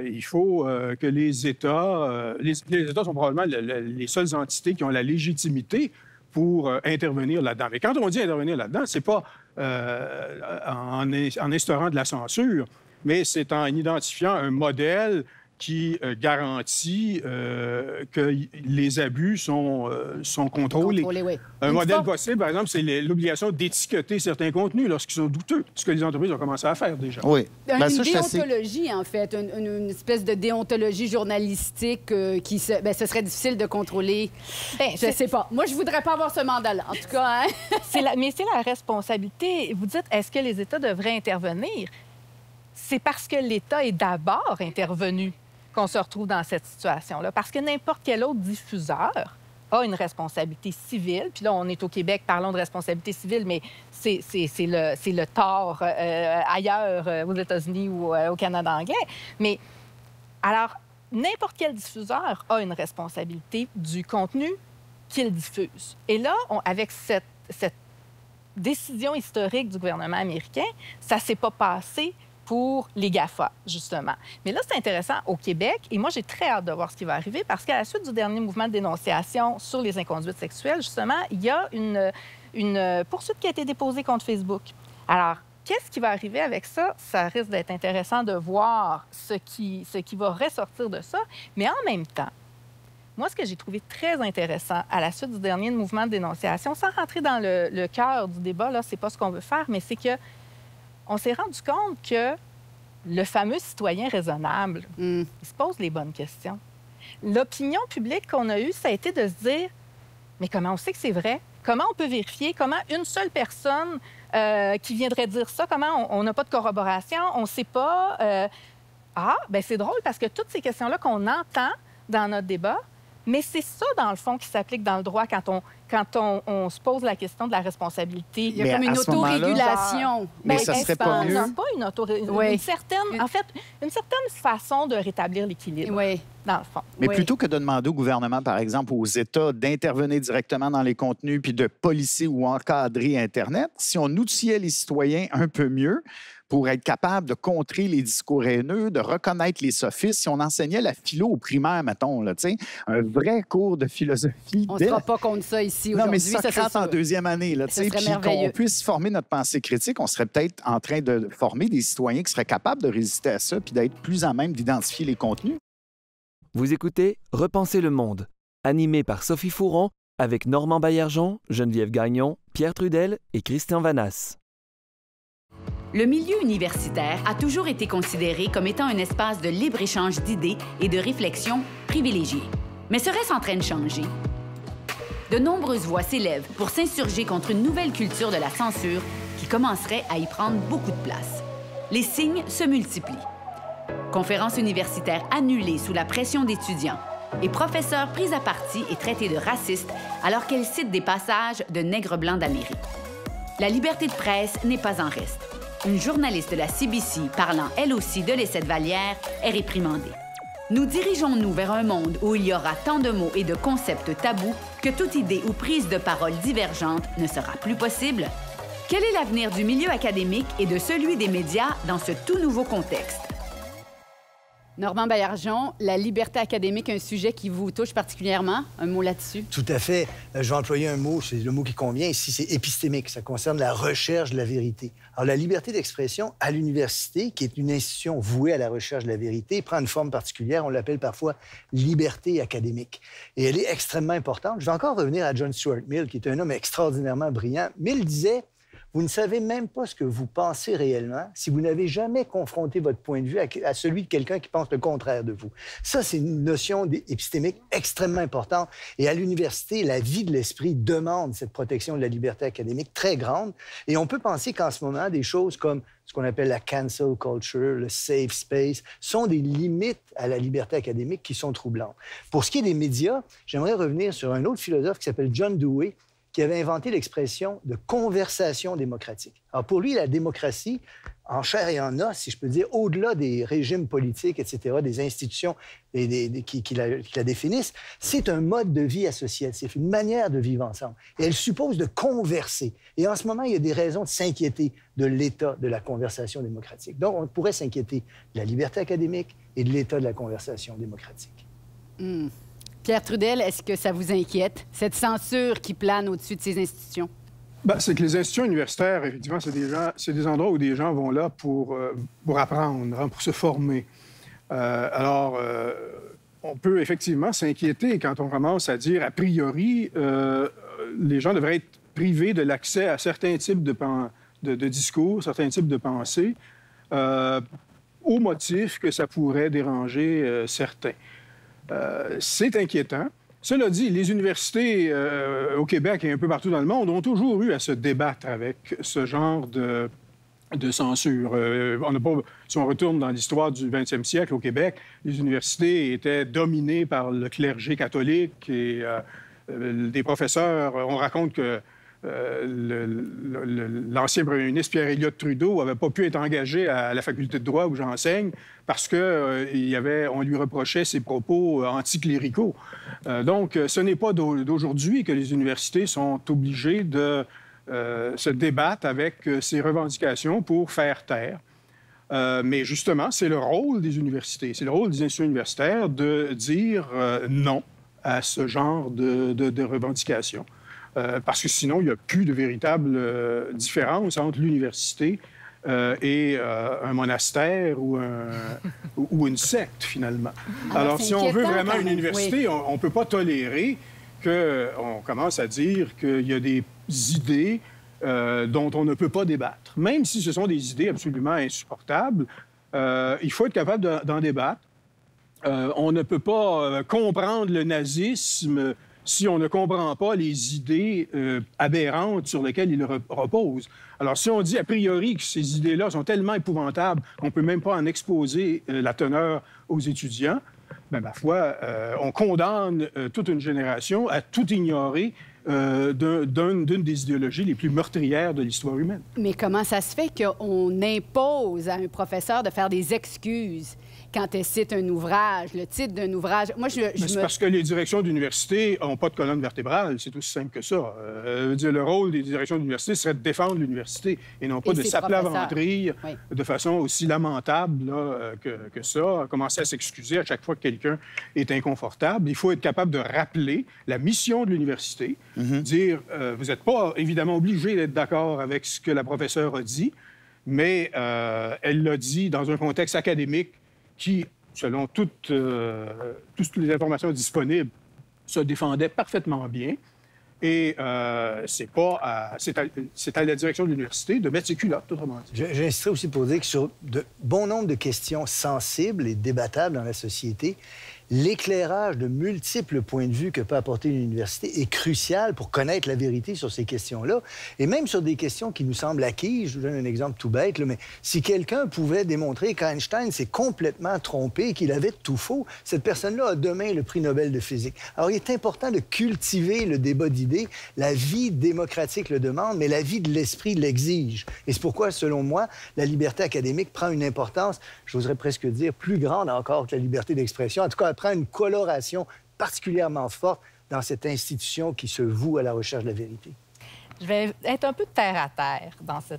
il faut que les États... les États sont probablement les seules entités qui ont la légitimité pour intervenir là-dedans. Mais quand on dit intervenir là-dedans, c'est pas en instaurant de la censure, mais c'est en identifiant un modèle qui garantit que les abus sont contrôlés. Oui. Un modèle possible, par exemple, c'est l'obligation d'étiqueter certains contenus lorsqu'ils sont douteux, ce que les entreprises ont commencé à faire déjà. Oui. Une déontologie, en fait, une espèce de déontologie journalistique qui ce serait difficile de contrôler. Je sais pas. Moi, je voudrais pas avoir ce mandat-là, en tout cas. Hein? Mais c'est la responsabilité. Vous dites, est-ce que les États devraient intervenir? C'est parce que l'État est d'abord intervenu qu'on se retrouve dans cette situation-là. Parce que n'importe quel autre diffuseur a une responsabilité civile. Puis là, on est au Québec, parlons de responsabilité civile, mais c'est le tort ailleurs, aux États-Unis ou au Canada anglais. Mais alors, n'importe quel diffuseur a une responsabilité du contenu qu'il diffuse. Et là, avec cette décision historique du gouvernement américain, ça ne s'est pas passé pour les GAFA, justement. Mais là, c'est intéressant au Québec, et moi, j'ai très hâte de voir ce qui va arriver, parce qu'à la suite du dernier mouvement de dénonciation sur les inconduites sexuelles, justement, il y a une poursuite qui a été déposée contre Facebook. Alors, qu'est-ce qui va arriver avec ça? Ça risque d'être intéressant de voir ce qui va ressortir de ça, mais en même temps, moi, ce que j'ai trouvé très intéressant à la suite du dernier mouvement de dénonciation, sans rentrer dans le cœur du débat, là, c'est pas ce qu'on veut faire, mais c'est que on s'est rendu compte que le fameux citoyen raisonnable, il se pose les bonnes questions. L'opinion publique qu'on a eue, ça a été de se dire, mais comment on sait que c'est vrai? Comment on peut vérifier? Comment une seule personne qui viendrait dire ça, comment on n'a pas de corroboration? On ne sait pas. Bien, c'est drôle parce que toutes ces questions-là qu'on entend dans notre débat, mais c'est ça, dans le fond, qui s'applique dans le droit quand on se pose la question de la responsabilité. Il y a comme une autorégulation. Mais ça serait pas mieux? Non, pas une autorégulation. Oui. En fait, une certaine façon de rétablir l'équilibre, dans le fond. Mais plutôt que de demander au gouvernement, par exemple, aux États d'intervenir directement dans les contenus puis de policer ou encadrer Internet, si on outillait les citoyens un peu mieux pour être capable de contrer les discours haineux, de reconnaître les sophistes, si on enseignait la philo au primaire, mettons, là, un vrai cours de philosophie. On ne sera pas contre ça ici aujourd'hui. Non, mais Socrate en deuxième année, là, puis qu'on puisse former notre pensée critique, on serait peut-être en train de former des citoyens qui seraient capables de résister à ça puis d'être plus à même d'identifier les contenus. Vous écoutez Repenser le monde, animé par Sophie Fouron, avec Normand Baillargeon, Geneviève Gagnon, Pierre Trudel et Christian Vanasse. Le milieu universitaire a toujours été considéré comme étant un espace de libre-échange d'idées et de réflexion privilégié. Mais serait-ce en train de changer? De nombreuses voix s'élèvent pour s'insurger contre une nouvelle culture de la censure qui commencerait à y prendre beaucoup de place. Les signes se multiplient. Conférences universitaires annulées sous la pression d'étudiants et professeurs pris à partie et traités de racistes alors qu'elles citent des passages de nègres blancs d'Amérique. La liberté de presse n'est pas en reste. Une journaliste de la CBC, parlant elle aussi de l'essai de Vallière, est réprimandée. Nous dirigeons-nous vers un monde où il y aura tant de mots et de concepts tabous que toute idée ou prise de parole divergente ne sera plus possible? Quel est l'avenir du milieu académique et de celui des médias dans ce tout nouveau contexte? Normand Baillargeon, la liberté académique, un sujet qui vous touche particulièrement. Un mot là-dessus? Tout à fait. Je vais employer un mot, c'est le mot qui convient ici, c'est épistémique. Ça concerne la recherche de la vérité. Alors, la liberté d'expression à l'université, qui est une institution vouée à la recherche de la vérité, prend une forme particulière. On l'appelle parfois liberté académique. Et elle est extrêmement importante. Je vais encore revenir à John Stuart Mill, qui est un homme extraordinairement brillant. Mill disait... Vous ne savez même pas ce que vous pensez réellement si vous n'avez jamais confronté votre point de vue à celui de quelqu'un qui pense le contraire de vous. Ça, c'est une notion épistémique extrêmement importante. Et à l'université, la vie de l'esprit demande cette protection de la liberté académique très grande. Et on peut penser qu'en ce moment, des choses comme ce qu'on appelle la cancel culture, le safe space, sont des limites à la liberté académique qui sont troublantes. Pour ce qui est des médias, j'aimerais revenir sur un autre philosophe qui s'appelle John Dewey, qui avait inventé l'expression de conversation démocratique. Alors pour lui, la démocratie, en chair et en os, si je peux dire, au-delà des régimes politiques, etc., des institutions qui la définissent, c'est un mode de vie associatif, une manière de vivre ensemble. Et elle suppose de converser. Et en ce moment, il y a des raisons de s'inquiéter de l'état de la conversation démocratique. Donc, on pourrait s'inquiéter de la liberté académique et de l'état de la conversation démocratique. Pierre Trudel, est-ce que ça vous inquiète, cette censure qui plane au-dessus de ces institutions? Bien, c'est que les institutions universitaires, effectivement, c'est des endroits où des gens vont là pour apprendre, hein, pour se former. On peut effectivement s'inquiéter quand on commence à dire, a priori, les gens devraient être privés de l'accès à certains types de discours, certains types de pensées, au motif que ça pourrait déranger certains. C'est inquiétant. Cela dit, les universités au Québec et un peu partout dans le monde ont toujours eu à se débattre avec ce genre de censure. Si on retourne dans l'histoire du 20e siècle au Québec, les universités étaient dominées par le clergé catholique et des professeurs. On raconte que l'ancien premier ministre Pierre Elliott Trudeau n'avait pas pu être engagé à la faculté de droit où j'enseigne parce qu'on lui reprochait ses propos anticléricaux. Donc, ce n'est pas d'aujourd'hui que les universités sont obligées de se débattre avec ces revendications pour faire taire. Mais justement, c'est le rôle des universités, c'est le rôle des institutions universitaires de dire non à ce genre de revendications. Parce que sinon, il n'y a plus de véritable différence entre l'université et un monastère ou une secte, finalement. Alors si on veut vraiment une université, on ne peut pas tolérer qu'on commence à dire qu'il y a des idées dont on ne peut pas débattre. Même si ce sont des idées absolument insupportables, il faut être capable d'en débattre. On ne peut pas comprendre le nazisme si on ne comprend pas les idées aberrantes sur lesquelles il repose. Alors, si on dit a priori que ces idées-là sont tellement épouvantables qu'on ne peut même pas en exposer la teneur aux étudiants, bien, ma foi, on condamne toute une génération à tout ignorer d'une des idéologies les plus meurtrières de l'histoire humaine. Mais comment ça se fait qu'on impose à un professeur de faire des excuses quand elle cite un ouvrage, le titre d'un ouvrage? Moi, c'est parce que les directions d'université n'ont pas de colonne vertébrale. C'est aussi simple que ça. Le rôle des directions d'université serait de défendre l'université et non pas de s'appeler à ventrille de façon aussi lamentable là, que ça, commencer à s'excuser à chaque fois que quelqu'un est inconfortable. Il faut être capable de rappeler la mission de l'université, dire vous n'êtes pas évidemment obligé d'être d'accord avec ce que la professeure a dit, mais elle l'a dit dans un contexte académique qui, selon toutes les informations disponibles, se défendait parfaitement bien. Et c'est à la direction de l'université de mettre ses culottes, autrement dit. J'insisterai aussi pour dire que sur de bon nombre de questions sensibles et débattables dans la société, l'éclairage de multiples points de vue que peut apporter une université est crucial pour connaître la vérité sur ces questions-là. Et même sur des questions qui nous semblent acquises, je vous donne un exemple tout bête, là, mais si quelqu'un pouvait démontrer qu'Einstein s'est complètement trompé, qu'il avait tout faux, cette personne-là a demain le prix Nobel de physique. Alors, il est important de cultiver le débat d'idées. La vie démocratique le demande, mais la vie de l'esprit l'exige. Et c'est pourquoi, selon moi, la liberté académique prend une importance, j'oserais presque dire, plus grande encore que la liberté d'expression. En tout cas, elle prend une coloration particulièrement forte dans cette institution qui se voue à la recherche de la vérité. Je vais être un peu terre à terre dans ce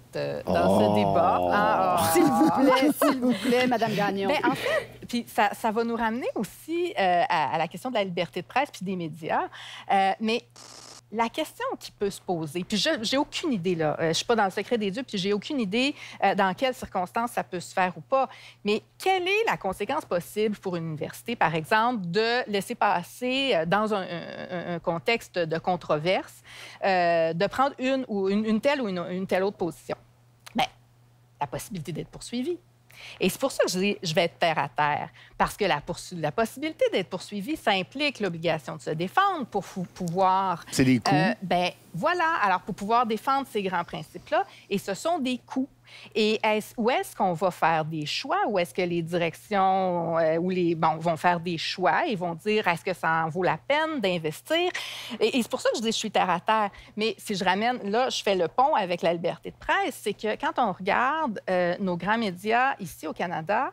débat. S'il vous plaît, Mme Gagnon. Mais en fait, puis ça va nous ramener aussi à la question de la liberté de presse puis des médias. Mais la question qui peut se poser, puis j'ai aucune idée, là, je ne suis pas dans le secret des dieux, puis j'ai aucune idée dans quelles circonstances ça peut se faire ou pas, mais quelle est la conséquence possible pour une université, par exemple, de laisser passer dans un contexte de controverse, de prendre une telle ou une telle autre position? Bien, la possibilité d'être poursuivi. Et c'est pour ça que je dis je vais être terre à terre. Parce que la possibilité d'être poursuivi, ça implique l'obligation de se défendre pour pouvoir... C'est des coûts. Ben voilà. Alors, pour pouvoir défendre ces grands principes-là, et ce sont des coûts. Et où est-ce qu'on va faire des choix? Où est-ce que les directions vont faire des choix et vont dire est-ce que ça en vaut la peine d'investir? Et c'est pour ça que je dis je suis terre à terre. Mais si je ramène, là, je fais le pont avec la liberté de presse, c'est que quand on regarde nos grands médias ici au Canada,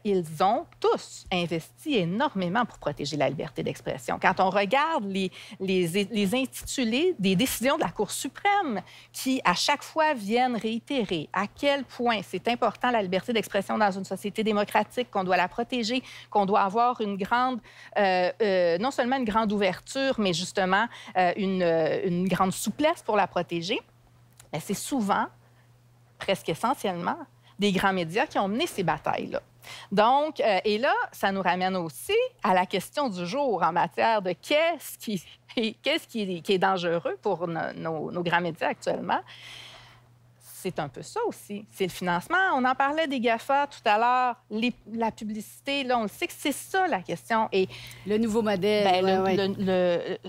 ils ont tous investi énormément pour protéger la liberté d'expression. Quand on regarde les intitulés des décisions de la Cour suprême qui, à chaque fois, viennent réitérer à quel point c'est important la liberté d'expression dans une société démocratique, qu'on doit la protéger, qu'on doit avoir une grande, non seulement une grande ouverture, mais justement une grande souplesse pour la protéger, bien, c'est souvent, presque essentiellement, des grands médias qui ont mené ces batailles-là. Donc, et là, ça nous ramène aussi à la question du jour en matière de qu'est-ce qui est dangereux pour nos grands médias actuellement. C'est un peu ça aussi. C'est le financement. On en parlait des GAFA tout à l'heure. La publicité, là, on le sait que c'est ça la question. Et le nouveau modèle.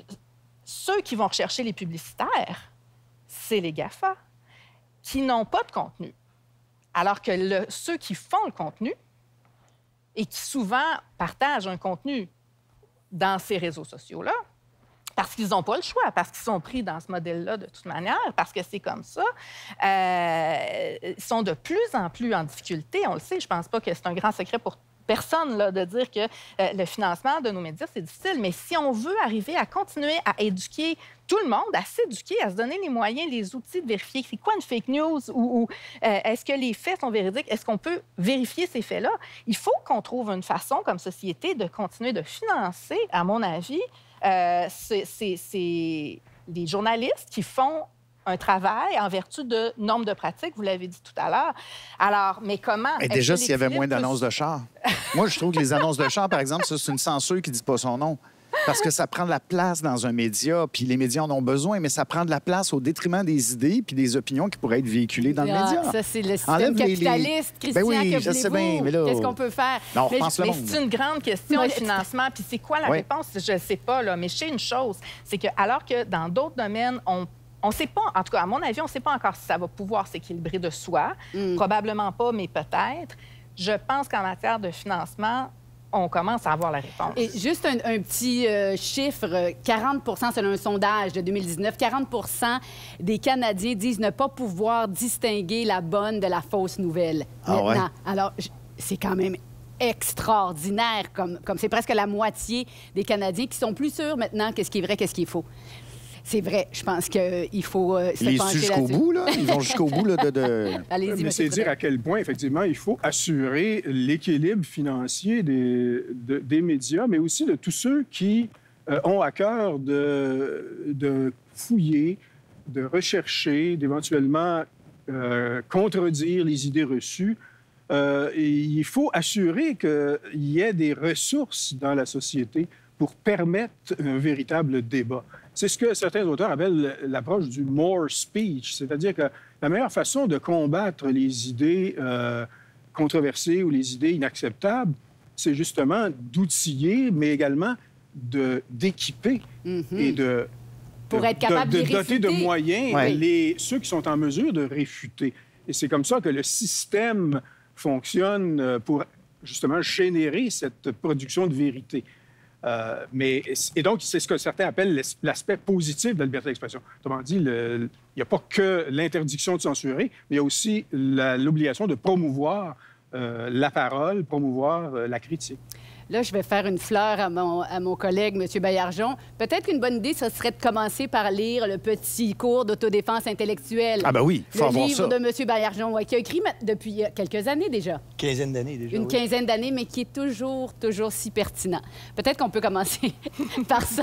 Ceux qui vont rechercher les publicitaires, c'est les GAFA qui n'ont pas de contenu. Alors que ceux qui font le contenu et qui souvent partagent un contenu dans ces réseaux sociaux-là, parce qu'ils n'ont pas le choix, parce qu'ils sont pris dans ce modèle-là de toute manière, parce que c'est comme ça, sont de plus en plus en difficulté. On le sait, je ne pense pas que c'est un grand secret pour personne là, de dire que le financement de nos médias, c'est difficile. Mais si on veut arriver à continuer à éduquer tout le monde, à s'éduquer, à se donner les moyens, les outils de vérifier c'est quoi une fake news ou est-ce que les faits sont véridiques, est-ce qu'on peut vérifier ces faits-là, il faut qu'on trouve une façon comme société de continuer de financer, à mon avis, c'est les journalistes qui font un travail en vertu de normes de pratique, vous l'avez dit tout à l'heure. Alors, mais comment... Et déjà, s'il y avait moins d'annonces de chars. Moi, je trouve que les annonces de chars, par exemple, ça, c'est une censure qui ne dit pas son nom. Parce que ça prend de la place dans un média, puis les médias en ont besoin, mais ça prend de la place au détriment des idées puis des opinions qui pourraient être véhiculées dans le média. Ça, c'est le système capitaliste, Christian, ben oui, que je sais bien, mais là... Qu'est-ce qu'on peut faire? Non, mais c'est une grande question de financement. Puis c'est quoi la réponse? Je ne sais pas, là. Mais je sais une chose, c'est que alors que dans d'autres domaines, on ne sait pas, en tout cas, à mon avis, on ne sait pas encore si ça va pouvoir s'équilibrer de soi. Probablement pas, mais peut-être. Je pense qu'en matière de financement, on commence à avoir la réponse. Et juste un petit chiffre, 40 selon un sondage de 2019, 40 des Canadiens disent ne pas pouvoir distinguer la bonne de la fausse nouvelle maintenant. Ouais? Alors, c'est quand même extraordinaire, comme c'est presque la moitié des Canadiens qui sont plus sûrs maintenant qu'est-ce qui est vrai, qu'est-ce qui est faux. C'est vrai. Je pense qu'il faut se pencher jusqu'au bout, là? Ils vont jusqu'au bout là, Allez-y, mais c'est dire à quel point, effectivement, il faut assurer l'équilibre financier des médias, mais aussi de tous ceux qui ont à cœur de fouiller, de rechercher, d'éventuellement contredire les idées reçues. Et il faut assurer qu'il y ait des ressources dans la société pour permettre un véritable débat. C'est ce que certains auteurs appellent l'approche du more speech, c'est-à-dire que la meilleure façon de combattre les idées controversées ou les idées inacceptables, c'est justement d'outiller, mais également d'équiper et pour être capable de doter de moyens ceux qui sont en mesure de réfuter. Et c'est comme ça que le système fonctionne pour justement générer cette production de vérité. Et donc, c'est ce que certains appellent l'aspect positif de la liberté d'expression. Autrement dit, il n'y a pas que l'interdiction de censurer, mais il y a aussi l'obligation de promouvoir la parole, promouvoir la critique. là, je vais faire une fleur à mon collègue, M. Baillargeon. Peut-être qu'une bonne idée, ce serait de commencer par lire le petit cours d'autodéfense intellectuelle. Ah ben oui, il faut avoir livre ça. de M. Baillargeon, qui a écrit depuis quelques années déjà. Quinzaine d'années déjà. Une quinzaine d'années, mais qui est toujours si pertinent. Peut-être qu'on peut commencer par ça.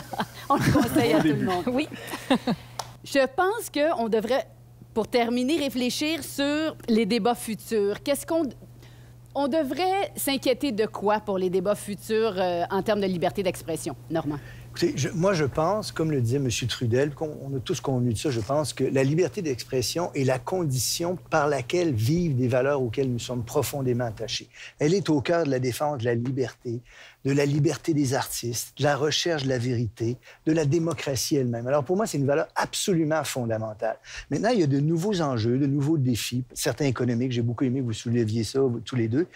On le conseille à tout le monde. Oui. Je pense qu'on devrait, pour terminer, réfléchir sur les débats futurs. On devrait s'inquiéter de quoi pour les débats futurs en termes de liberté d'expression? Normand. Écoutez, moi, je pense, comme le disait M. Trudel, on a tous convenu de ça, je pense que la liberté d'expression est la condition par laquelle vivent des valeurs auxquelles nous sommes profondément attachés. Elle est au cœur de la défense de la liberté des artistes, de la recherche de la vérité, de la démocratie elle-même. Alors, pour moi, c'est une valeur absolument fondamentale. Maintenant, il y a de nouveaux enjeux, de nouveaux défis, certains économiques. J'ai beaucoup aimé que vous souleviez ça, tous les deux.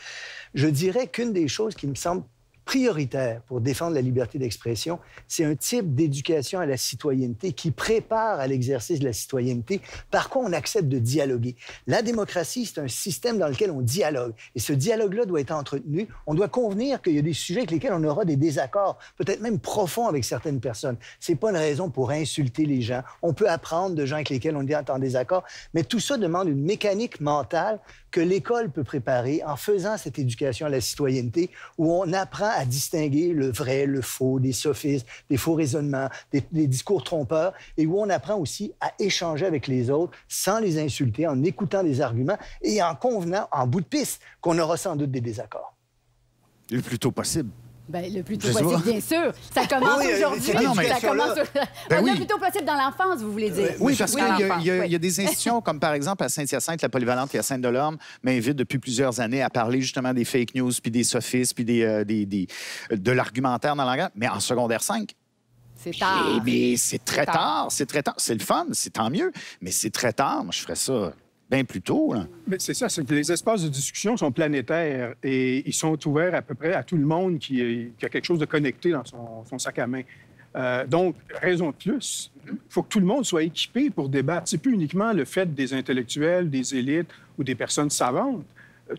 Je dirais qu'une des choses qui me semble prioritaire pour défendre la liberté d'expression, c'est un type d'éducation à la citoyenneté qui prépare à l'exercice de la citoyenneté, par quoi on accepte de dialoguer. La démocratie, c'est un système dans lequel on dialogue. Et ce dialogue-là doit être entretenu. On doit convenir qu'il y a des sujets avec lesquels on aura des désaccords, peut-être même profonds avec certaines personnes. C'est pas une raison pour insulter les gens. On peut apprendre de gens avec lesquels on est en désaccord, mais tout ça demande une mécanique mentale que l'école peut préparer en faisant cette éducation à la citoyenneté où on apprend à distinguer le vrai, le faux, des sophismes, des faux raisonnements, des discours trompeurs, et où on apprend aussi à échanger avec les autres sans les insulter, en écoutant des arguments et en convenant, en bout de piste, qu'on aura sans doute des désaccords. Le plus tôt possible. Bien, le plus tôt possible, bien sûr. Ça commence aujourd'hui. Ça commence... Le plus tôt possible dans l'enfance, vous voulez dire. Oui, parce qu'il y a des institutions, comme par exemple à Saint-Hyacinthe, la polyvalente et à Sainte-Delorme, m'invitent depuis plusieurs années à parler justement des fake news, puis des sophismes, puis de l'argumentaire dans le langage. Mais en secondaire 5, c'est tard. Mais c'est très tard. C'est très tard. C'est le fun, c'est tant mieux, mais c'est très tard. Moi, je ferais ça bien plus tôt. Là. Mais c'est ça, c'est que les espaces de discussion sont planétaires et ils sont ouverts à peu près à tout le monde qui a quelque chose de connecté dans son sac à main. Donc, raison de plus, il faut que tout le monde soit équipé pour débattre. C'est plus uniquement le fait des intellectuels, des élites ou des personnes savantes.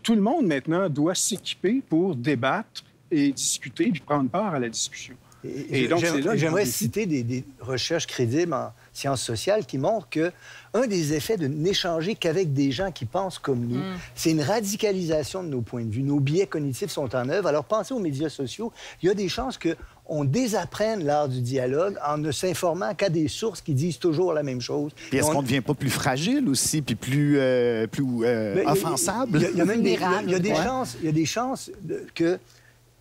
Tout le monde, maintenant, doit s'équiper pour débattre et discuter puis prendre part à la discussion. Et donc, j'aimerais citer des recherches crédibles en sciences sociales qui montrent qu'un des effets de n'échanger qu'avec des gens qui pensent comme nous, c'est une radicalisation de nos points de vue. Nos biais cognitifs sont en œuvre. Alors, pensez aux médias sociaux. Il y a des chances qu'on désapprenne l'art du dialogue en ne s'informant qu'à des sources qui disent toujours la même chose. Puis est-ce qu'on ne devient pas plus fragile aussi, puis plus offensable? Il y a même des chances que...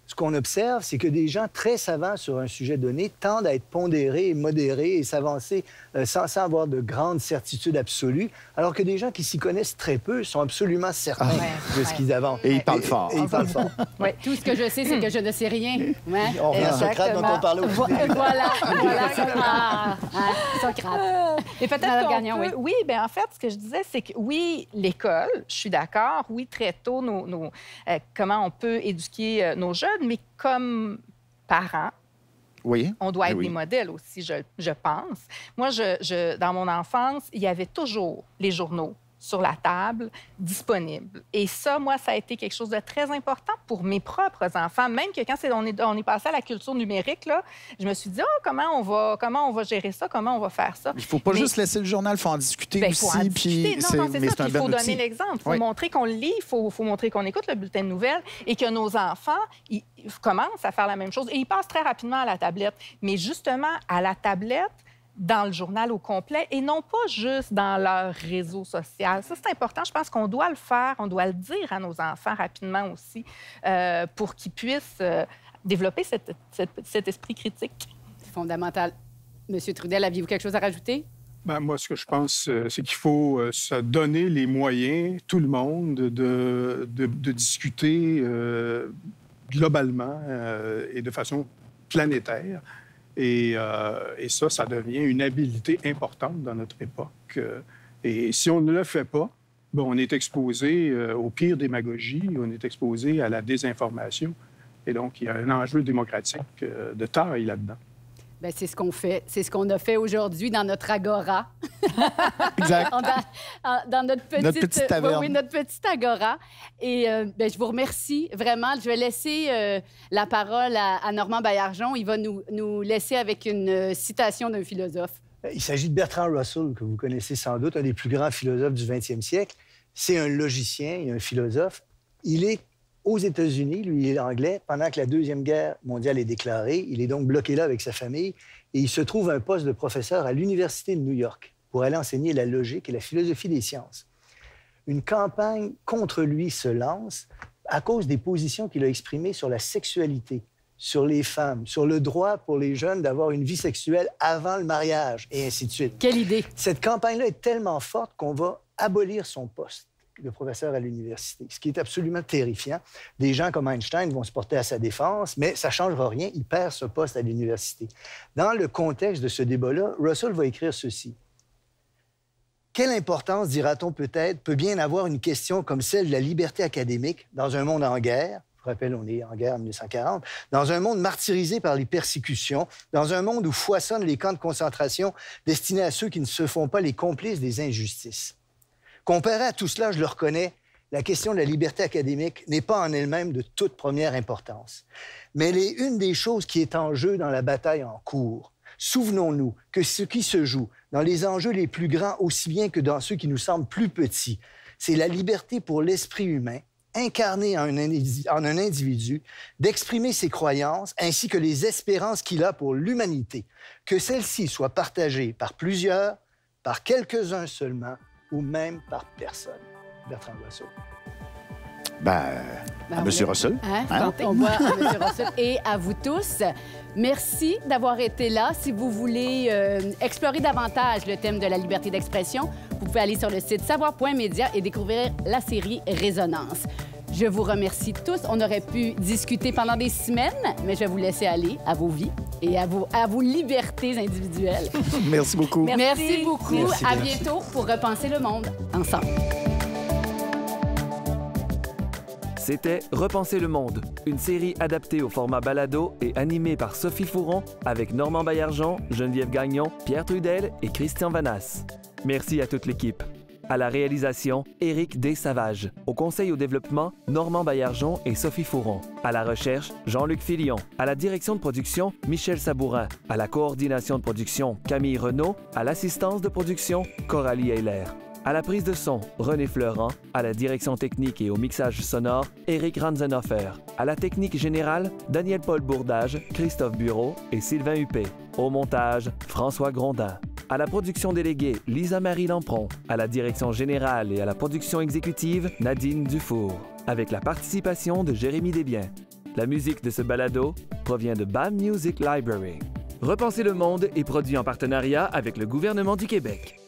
Ce qu'on observe, c'est que des gens très savants sur un sujet donné tendent à être pondérés et modérés et s'avancer sans avoir de grandes certitudes absolues, alors que des gens qui s'y connaissent très peu sont absolument certains de ce qu'ils avancent. Et ils parlent fort. Et ils parlent fort. Oui. Tout ce que je sais, c'est que je ne sais rien. Ouais. On revient à Socrate dont on parlait au début. Voilà, Socrate. Et peut-être qu'on peut... Oui, bien en fait, ce que je disais, c'est que oui, l'école, je suis d'accord, oui, très tôt, comment on peut éduquer nos jeunes, mais comme parents, on doit être des modèles aussi, je pense. Moi, dans mon enfance, il y avait toujours les journaux sur la table, disponibles. Et ça, moi, ça a été quelque chose de très important pour mes propres enfants. Même que quand on est passé à la culture numérique, là, je me suis dit, comment on va gérer ça, comment on va faire ça. Il ne faut pas juste laisser le journal, il faut en discuter aussi. Il faut en discuter. Non, c'est ça. Il faut donner outil. l'exemple. Il faut montrer qu'on lit, il faut montrer qu'on écoute le bulletin de nouvelles et que nos enfants ils commencent à faire la même chose. Et ils passent très rapidement à la tablette. Mais justement, à la tablette, dans le journal au complet et non pas juste dans leur réseau social. Ça, c'est important. Je pense qu'on doit le faire, on doit le dire à nos enfants rapidement aussi pour qu'ils puissent développer cet esprit critique. C'est fondamental. Monsieur Trudel, aviez-vous quelque chose à rajouter? Bien, moi, ce que je pense, c'est qu'il faut se donner les moyens, tout le monde, de discuter globalement et de façon planétaire. Et ça devient une habileté importante dans notre époque. Et si on ne le fait pas, on est exposé au pire démagogie, on est exposé à la désinformation. Et donc, il y a un enjeu démocratique de taille là-dedans. Bien, c'est ce qu'on fait. C'est ce qu'on a fait aujourd'hui dans notre agora. Exact. Dans notre petite taverne. Oui, notre petite agora. Et bien, je vous remercie vraiment. Je vais laisser la parole à Normand Baillargeon. Il va nous laisser avec une citation d'un philosophe. Il s'agit de Bertrand Russell, que vous connaissez sans doute, un des plus grands philosophes du 20e siècle. C'est un logicien et un philosophe. Il est aux États-Unis, lui, il est anglais, pendant que la Deuxième Guerre mondiale est déclarée. Il est donc bloqué là avec sa famille et il se trouve un poste de professeur à l'Université de New York pour aller enseigner la logique et la philosophie des sciences. Une campagne contre lui se lance à cause des positions qu'il a exprimées sur la sexualité, sur les femmes, sur le droit pour les jeunes d'avoir une vie sexuelle avant le mariage, et ainsi de suite. Quelle idée! Cette campagne-là est tellement forte qu'on va abolir son poste de professeur à l'université, ce qui est absolument terrifiant. Des gens comme Einstein vont se porter à sa défense, mais ça ne changera rien, il perd ce poste à l'université. Dans le contexte de ce débat-là, Russell va écrire ceci. Quelle importance, dira-t-on peut-être, peut bien avoir une question comme celle de la liberté académique dans un monde en guerre? Je vous rappelle, on est en guerre en 1940. Dans un monde martyrisé par les persécutions, dans un monde où foisonnent les camps de concentration destinés à ceux qui ne se font pas les complices des injustices. Comparé à tout cela, je le reconnais, la question de la liberté académique n'est pas en elle-même de toute première importance. Mais elle est une des choses qui est en jeu dans la bataille en cours. Souvenons-nous que ce qui se joue dans les enjeux les plus grands, aussi bien que dans ceux qui nous semblent plus petits, c'est la liberté pour l'esprit humain, incarné en un individu, d'exprimer ses croyances ainsi que les espérances qu'il a pour l'humanité, que celles-ci soient partagées par plusieurs, par quelques-uns seulement, ou même par personne. Bertrand Russell. À M. Russell. On voit à M. Russell et à vous tous. Merci d'avoir été là. Si vous voulez explorer davantage le thème de la liberté d'expression, vous pouvez aller sur le site savoir.media et découvrir la série Résonance. Je vous remercie tous. On aurait pu discuter pendant des semaines, mais je vais vous laisser aller à vos vies et à vos libertés individuelles. Merci beaucoup. Merci beaucoup. Merci, à merci. bientôt pour Repenser le monde ensemble. C'était Repenser le monde, une série adaptée au format balado et animée par Sophie Fouron avec Normand Baillargeon, Geneviève Gagnon, Pierre Trudel et Christian Vanasse. Merci à toute l'équipe. À la réalisation, Éric Desavages. Au conseil au développement, Normand Baillargeon et Sophie Fouron. À la recherche, Jean-Luc Filion. À la direction de production, Michel Sabourin. À la coordination de production, Camille Renaud. À l'assistance de production, Coralie Heiler. À la prise de son, René Fleurant. À la direction technique et au mixage sonore, Éric Ranzenhofer. À la technique générale, Daniel-Paul Bourdage, Christophe Bureau et Sylvain Huppé. Au montage, François Grondin. À la production déléguée, Lisa-Marie Lampron. À la direction générale et à la production exécutive, Nadine Dufour. Avec la participation de Jérémy Desbiens. La musique de ce balado provient de BAM Music Library. Repenser le monde est produit en partenariat avec le gouvernement du Québec.